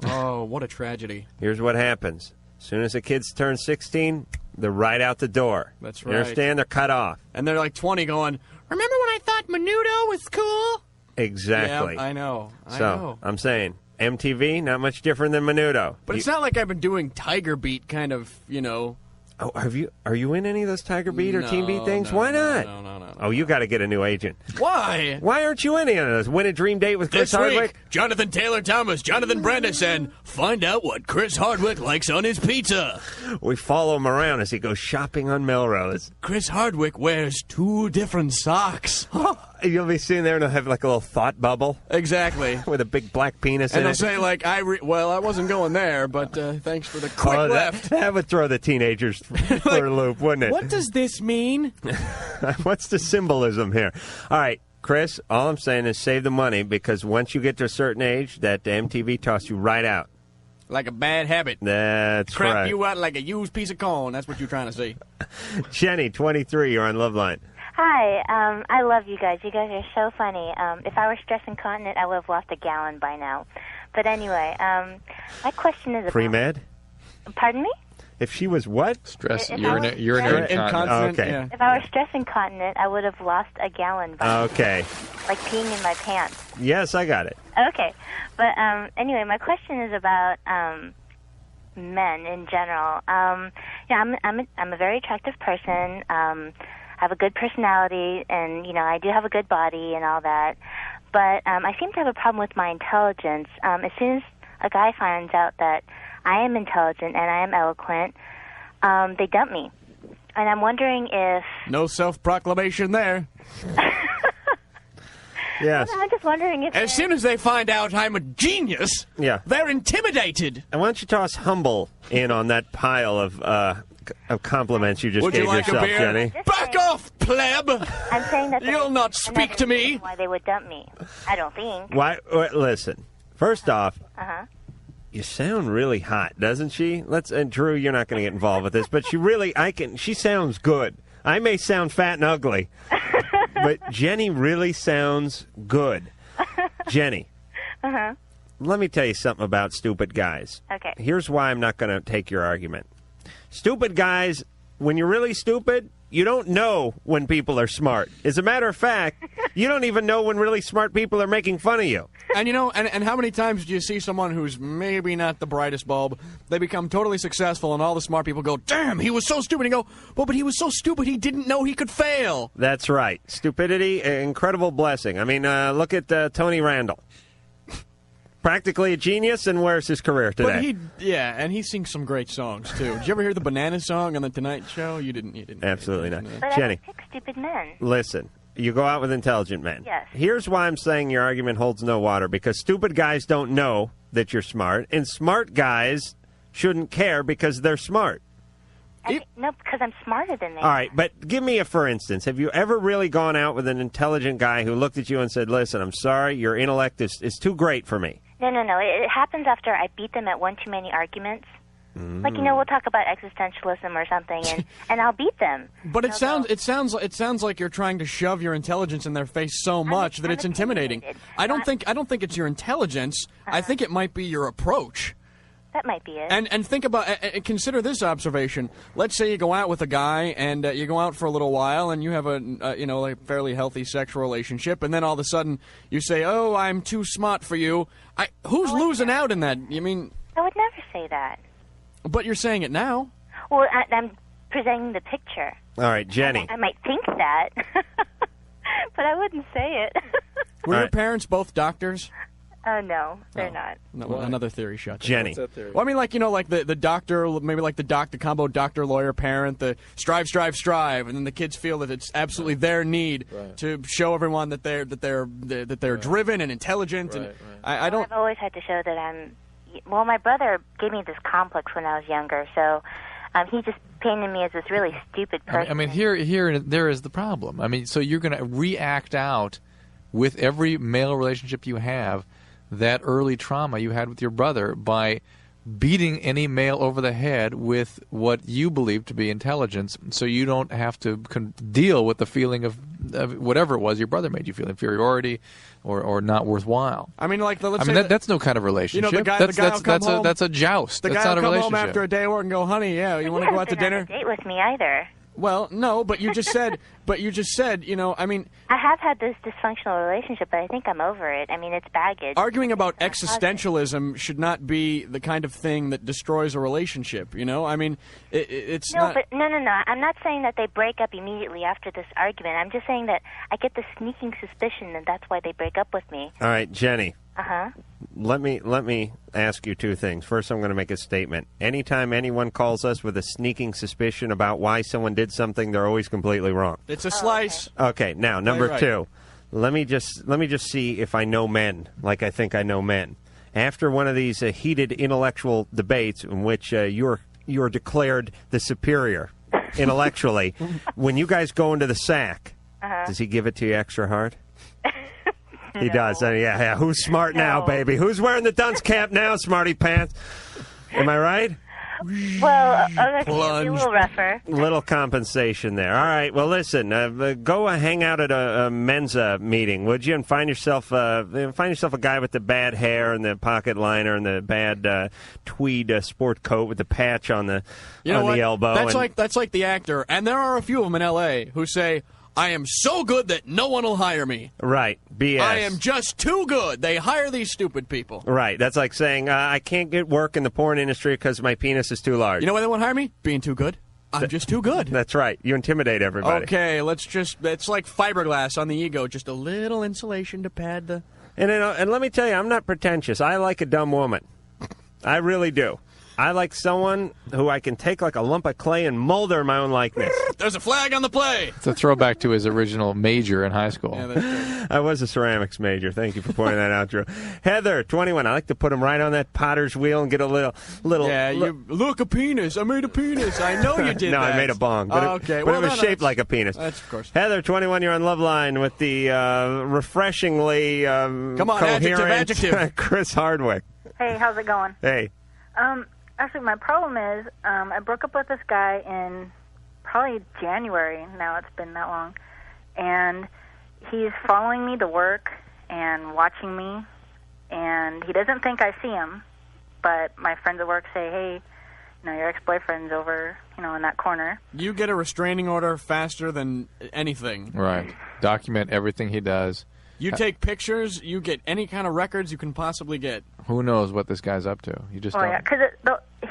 Oh, what a tragedy. Here's what happens. As soon as the kids turn 16, they're right out the door. That's You right. understand? They're cut off. And they're like 20 going, remember when I thought Menudo was cool? Exactly. Yeah, I know. So, I'm saying, MTV, not much different than Menudo. But it's not like I've been doing Tiger Beat kind of, Oh, are you in any of those Tiger Beat or Team Beat things? No, Why not? No. Oh, you got to get a new agent. Why? Why aren't you in any of those? Win a dream date with Chris Hardwick? This week, Jonathan Taylor Thomas, Jonathan Brandis, and find out what Chris Hardwick likes on his pizza. We follow him around as he goes shopping on Melrose. Chris Hardwick wears 2 different socks. You'll be sitting there and he'll have like a little thought bubble. Exactly. With a big black penis and in he'll it. say, like, I wasn't going there, but thanks for the quick left. That would throw the teenagers for a loop, wouldn't it? What does this mean? What's the symbolism here? All right, Chris, all I'm saying is save the money because once you get to a certain age, that MTV toss you right out. Like a bad habit. That's Crap right. you out like a used piece of corn. That's what you're trying to say. Jenny, 23, you're on Loveline. Hi, I love you guys. You guys are so funny. If I were stress incontinent, I would have lost a gallon by now. But anyway, my question is about... Pre-med? Pardon me? If she was what? Urinary incontinent. Okay. Yeah. If I were stress incontinent, I would have lost a gallon by now. Okay. Like peeing in my pants. Yes, I got it. Okay. But anyway, my question is about men in general. I'm a very attractive person. I have a good personality, and I do have a good body and all that. But I seem to have a problem with my intelligence. As soon as a guy finds out that I am intelligent and I am eloquent, they dump me. And I'm wondering if... No self-proclamation there. Yes. I'm just wondering if... As soon as they find out I'm a genius, they're intimidated. And why don't you toss humble in on that pile of compliments you just Would gave you like yourself, a beer? Jenny? Back off, pleb! I'm saying that... You'll not speak to me! Why they would dump me. I don't think. Why? Listen, first off, Uh-huh. you sound really hot, doesn't she? And Drew, you're not going to get involved with this, but she sounds good. I may sound fat and ugly, but Jenny really sounds good. Jenny. Uh-huh. Let me tell you something about stupid guys. Okay. Here's why I'm not going to take your argument. Stupid guys, when you're really stupid, you don't know when people are smart. As a matter of fact, you don't even know when really smart people are making fun of you. And and how many times do you see someone who's maybe not the brightest bulb, they become totally successful, and all the smart people go, damn, he was so stupid. And you go, well, but he was so stupid he didn't know he could fail. That's right. Stupidity, incredible blessing. I mean, look at Tony Randall. Practically a genius, and where's his career today? But and he sings some great songs, too. Did you ever hear the Banana song on The Tonight Show? You didn't. Absolutely not. But Jenny. I pick stupid men. Listen, you go out with intelligent men. Yes. Here's why I'm saying your argument holds no water, because stupid guys don't know that you're smart, and smart guys shouldn't care because they're smart. No, because I'm smarter than they All right, but give me a for instance. Have you ever really gone out with an intelligent guy who looked at you and said, listen, I'm sorry, your intellect is too great for me? No. It happens after I beat them at one too many arguments. Like, we'll talk about existentialism or something, and I'll beat them. But it sounds like you're trying to shove your intelligence in their face so much that it's intimidating. I don't think it's your intelligence. I think it might be your approach. That might be it. And think about consider this observation. Let's say you go out with a guy and you go out for a little while and you have a fairly healthy sexual relationship, and then all of a sudden you say, "Oh, I'm too smart for you." Who's losing out in that? You mean? I would never say that. But you're saying it now. Well, I'm presenting the picture. All right, Jenny. I might think that, but I wouldn't say it. Were your parents both doctors? No, they're not. No, another theory shot. Jenny. Well, I mean, like, the doctor, maybe like the combo doctor-lawyer parent, the strive, and then the kids feel that it's absolutely their need to show everyone that they're driven and intelligent. And I don't. I've always had to show that I'm. Well, my brother gave me this complex when I was younger, so he just painted me as this really stupid person. I mean, there is the problem. I mean, so you're going to react out with every male relationship you have that early trauma you had with your brother by beating any male over the head with what you believe to be intelligence, so you don't have to deal with the feeling of whatever it was your brother made you feel, inferiority or not worthwhile. I mean, like, that's no kind of relationship. The guy will come home. That's a joust. The That's guy not will a come home relationship. after a day of work and go, honey, you want to go out to dinner? He hasn't been on a date with me either. Well, no, but you just said But you just said, I mean... I have had this dysfunctional relationship, but I think I'm over it. I mean, it's baggage. Arguing about existentialism should not be the kind of thing that destroys a relationship, I mean, it's not... No. I'm not saying that they break up immediately after this argument. I'm just saying that I get the sneaking suspicion that that's why they break up with me. All right, Jenny. Uh-huh. Let me ask you two things. First, I'm going to make a statement. Anytime anyone calls us with a sneaking suspicion about why someone did something, they're always completely wrong. It's a slice. Okay, now, number Right. two. Let me just see if I know men like I think I know men. After one of these heated intellectual debates in which you're declared the superior intellectually, when you guys go into the sack, does he give it to you extra hard? He does. Yeah. Who's smart now, baby? Who's wearing the dunce cap now, smarty pants? Am I right? Well, okay, be a little rougher. Little compensation there. All right. Well, listen. Go hang out at a men's meeting, would you? And find yourself a guy with the bad hair and the pocket liner and the bad tweed sport coat with the patch on the the elbow. That's like the actor, and there are a few of them in L.A. who say, I am so good that no one will hire me. Right. BS. I am just too good. They hire these stupid people. Right. That's like saying, I can't get work in the porn industry because my penis is too large. You know why they won't hire me? Being too good. I'm just too good. That's right. You intimidate everybody. Okay, it's like fiberglass on the ego. Just a little insulation to pad the... And let me tell you, I'm not pretentious. I like a dumb woman. I really do. I like someone who I can take like a lump of clay and mold her in my own likeness. There's a flag on the play. It's a throwback to his original major in high school. Yeah, that's true. I was a ceramics major. Thank you for pointing that out, Drew. Heather, 21. I like to put him right on that potter's wheel and get a little. Yeah, look, a penis. I made a penis. I know you did No, that. I made a bong. But okay. But it was shaped like a penis. That's of course. Heather, 21. You're on Loveline with the refreshingly Come on, coherent adjective. Chris Hardwick. Hey, how's it going? Hey. Actually, my problem is I broke up with this guy in probably January. Now it's been that long. And he's following me to work and watching me. And he doesn't think I see him. But my friends at work say, hey, your ex-boyfriend's over, in that corner. You get a restraining order faster than anything. Right. Document everything he does. You take pictures, you get any kind of records you can possibly get. Who knows what this guy's up to? You just don't. Yeah, because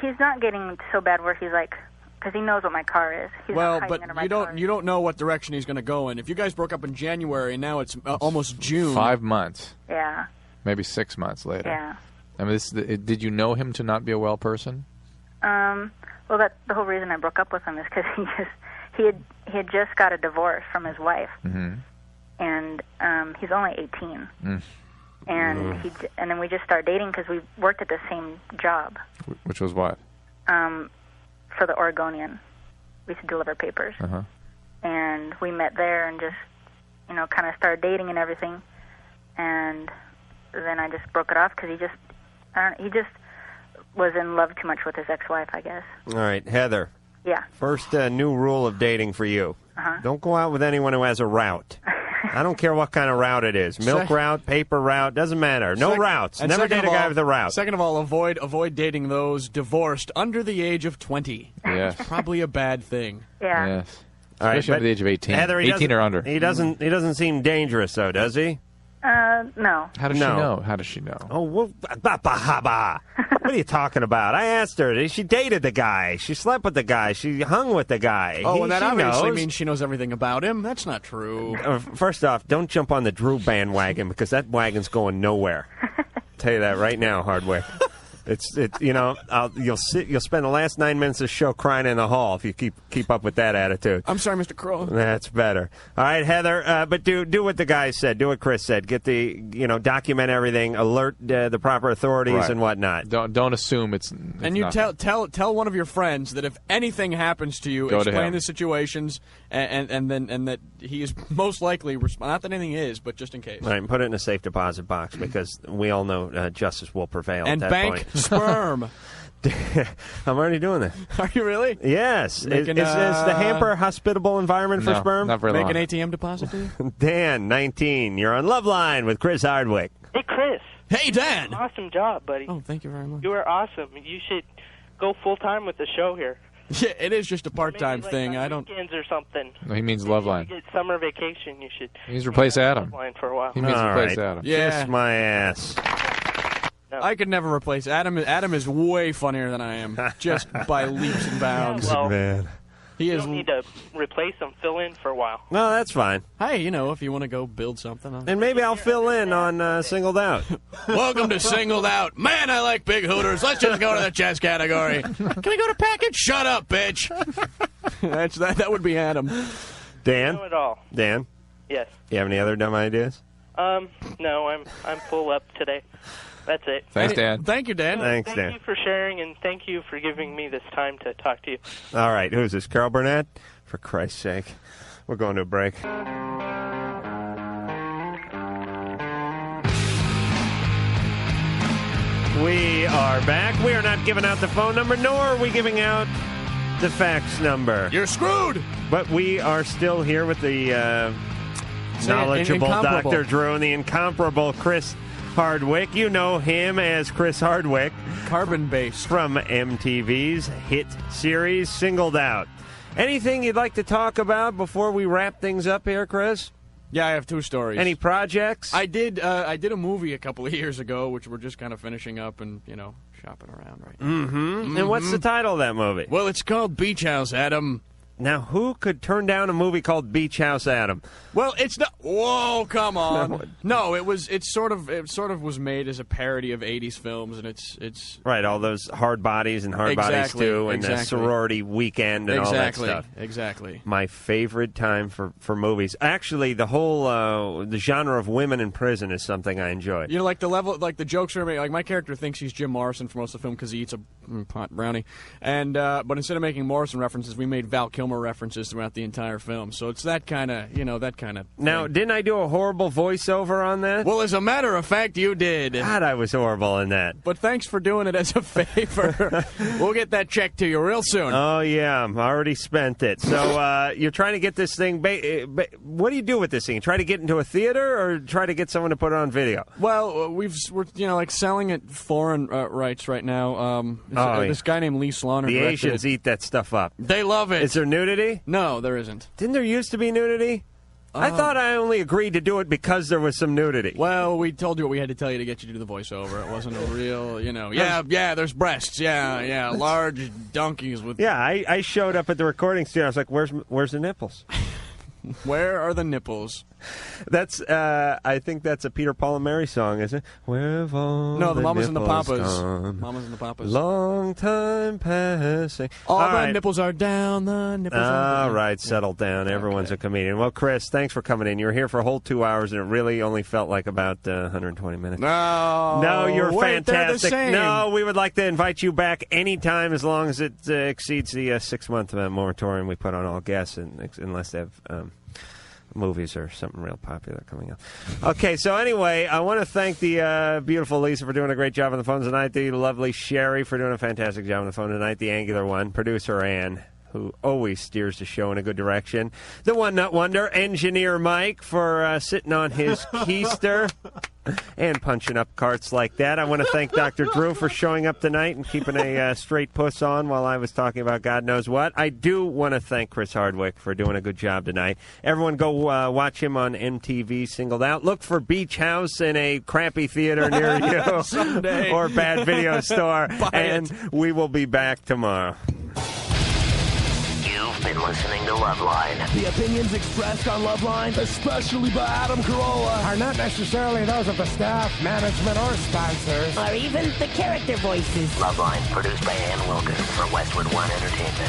he's not getting so bad where he's like, because he knows what my car is. He's not hiding under my car. You don't know what direction he's going to go in. If you guys broke up in January, now it's almost June. 5 months. Yeah. Maybe 6 months later. Yeah. I mean, did you know him to not be a well person? Well, that's the whole reason I broke up with him is because he had just got a divorce from his wife. Mm-hmm. And he's only 18. And then we just started dating because we worked at the same job. Which was what? For the Oregonian. We used to deliver papers. Uh-huh. And we met there and just, kind of started dating and everything. And then I just broke it off because he just was in love too much with his ex-wife, I guess. All right, Heather. Yeah. First new rule of dating for you. Don't go out with anyone who has a route. I don't care what kind of route it is. Milk route, paper route, doesn't matter. No routes. Never date a guy with a route. Second of all, avoid dating those divorced under the age of 20. Yes. It's probably a bad thing. Yeah. Yes. All right, Especially under the age of 18. Heather, 18 or under. He doesn't seem dangerous, though, does he? No. How does she know? How does she know? Oh, well, what are you talking about? I asked her. She dated the guy. She slept with the guy. She hung with the guy. Oh, and that she obviously knows. means she knows everything about him. That's not true. First off, don't jump on the Drew bandwagon because that wagon's going nowhere. Tell you that right now, Hardwick. You'll spend the last 9 minutes of the show crying in the hall if you keep up with that attitude. I'm sorry, Mr. Crow. That's better. All right, Heather, but do what the guy said. Do what Chris said. Get document everything, alert the proper authorities and whatnot. Don't assume it's and you tell one of your friends that if anything happens to you, explain the situations and that he is most likely not that anything is, but just in case. All right, and put it in a safe deposit box because we all know justice will prevail. And at that bank point. sperm. I'm already doing that. Are you really? Yes. Is the hamper a hospitable environment for sperm? Not very Make long. an ATM deposit, do you? Dan, 19. You're on Loveline with Chris Hardwick. Hey, Chris. Hey, Dan. Awesome job, buddy. Oh, thank you very much. You are awesome. You should go full-time with the show here. Yeah, it is just a part-time thing. I don't. Weekends or something. No, he means Loveline. You get summer vacation. You should. He means replace Adam. Loveline for a while. He means All replace right. Adam. Kiss my ass. No. I could never replace Adam. Adam is way funnier than I am, just by leaps and bounds. Yeah, well, Man. He you is. don't need to replace him. Fill in for a while. No, that's fine. Hey, if you want to go build something. And maybe I'll fill in on Singled Out. Welcome to Singled Out. Man, I like big hooters. Let's just go to the chess category. Can I go to package? Shut up, bitch. That would be Adam. Dan? No, at all. Dan? Yes. You have any other dumb ideas? No, I'm full up today. That's it. Thanks, Dan. Thank you, Dan. Thanks, Thank Dan. you for sharing, and thank you for giving me this time to talk to you. All right. Who's this? Carol Burnett? For Christ's sake. We're going to a break. We are back. We are not giving out the phone number, nor are we giving out the fax number. You're screwed! But we are still here with the knowledgeable incomparable Dr. Drew and the incomparable Chris Hardwick. You know him as Chris Hardwick. Carbon-based. From MTV's hit series Singled Out. Anything you'd like to talk about before we wrap things up here, Chris? Yeah, I have two stories. Any projects? I did a movie a couple of years ago, which we're just kind of finishing up and, shopping around right now. Mm-hmm. And what's the title of that movie? Well, it's called Beach House, Adam. Now, who could turn down a movie called Beach House Adam? Well, it's not. Whoa, come on! No, it sort of was made as a parody of '80s films, and it's right. All those Hard Bodies and Hard Bodies 2, and the Sorority Weekend and all that stuff. Exactly. My favorite time for movies. Actually, the whole the genre of women in prison is something I enjoy. Like the level, like the jokes are made. Like my character thinks he's Jim Morrison for most of the film because he eats a pot brownie, and but instead of making Morrison references, we made Val Kilmer references throughout the entire film. So it's that kind of Now, didn't I do a horrible voiceover on that? Well, as a matter of fact, you did. God, I was horrible in that. But thanks for doing it as a favor. We'll get that check to you real soon. Oh, yeah. I already spent it. So you're trying to get this thing... what do you do with this thing? Try to get into a theater or try to get someone to put it on video? Well, we're selling it foreign rights right now. This guy named Lee Slaughter The directed Asians it. eat that stuff up. They love it. Is there nudity? No, there isn't. Didn't there used to be nudity? I thought I only agreed to do it because there was some nudity. Well, we told you what we had to tell you to get you to do the voiceover. It wasn't a real, Yeah, there's breasts. Yeah, large donkeys with... Yeah, I showed up at the recording studio. I was like, where's the nipples? Where are the nipples? That's, I think that's a Peter, Paul, and Mary song, isn't it? Where have all No, the Mamas and the nipples Papas. gone? Mamas and the Papas. Long time passing. All the right. nipples are down, the nipples are All right, settle down. Everyone's a comedian. Well, Chris, thanks for coming in. You were here for a whole 2 hours, and it really only felt like about 120 minutes. No, you're wait, fantastic. They're the same. No, we would like to invite you back anytime as long as it exceeds the 6-month moratorium we put on all guests, unless they have... movies or something real popular coming up. Okay, so anyway, I want to thank the beautiful Lisa for doing a great job on the phone tonight, the lovely Sherry for doing a fantastic job on the phone tonight, the angular one, producer Ann, who always steers the show in a good direction, the One Nut Wonder, engineer Mike for sitting on his keister and punching up carts like that. I want to thank Dr. Drew for showing up tonight and keeping a straight puss on while I was talking about God knows what. I do want to thank Chris Hardwick for doing a good job tonight. Everyone go watch him on MTV Singled Out. Look for Beach House in a crappy theater near you Someday. or bad video store. And we will be back tomorrow. You've been listening to Loveline. The opinions expressed on Loveline, especially by Adam Carolla, are not necessarily those of the staff, management, or sponsors. or even the character voices. Loveline, produced by Ann Wilkins for Westwood One Entertainment.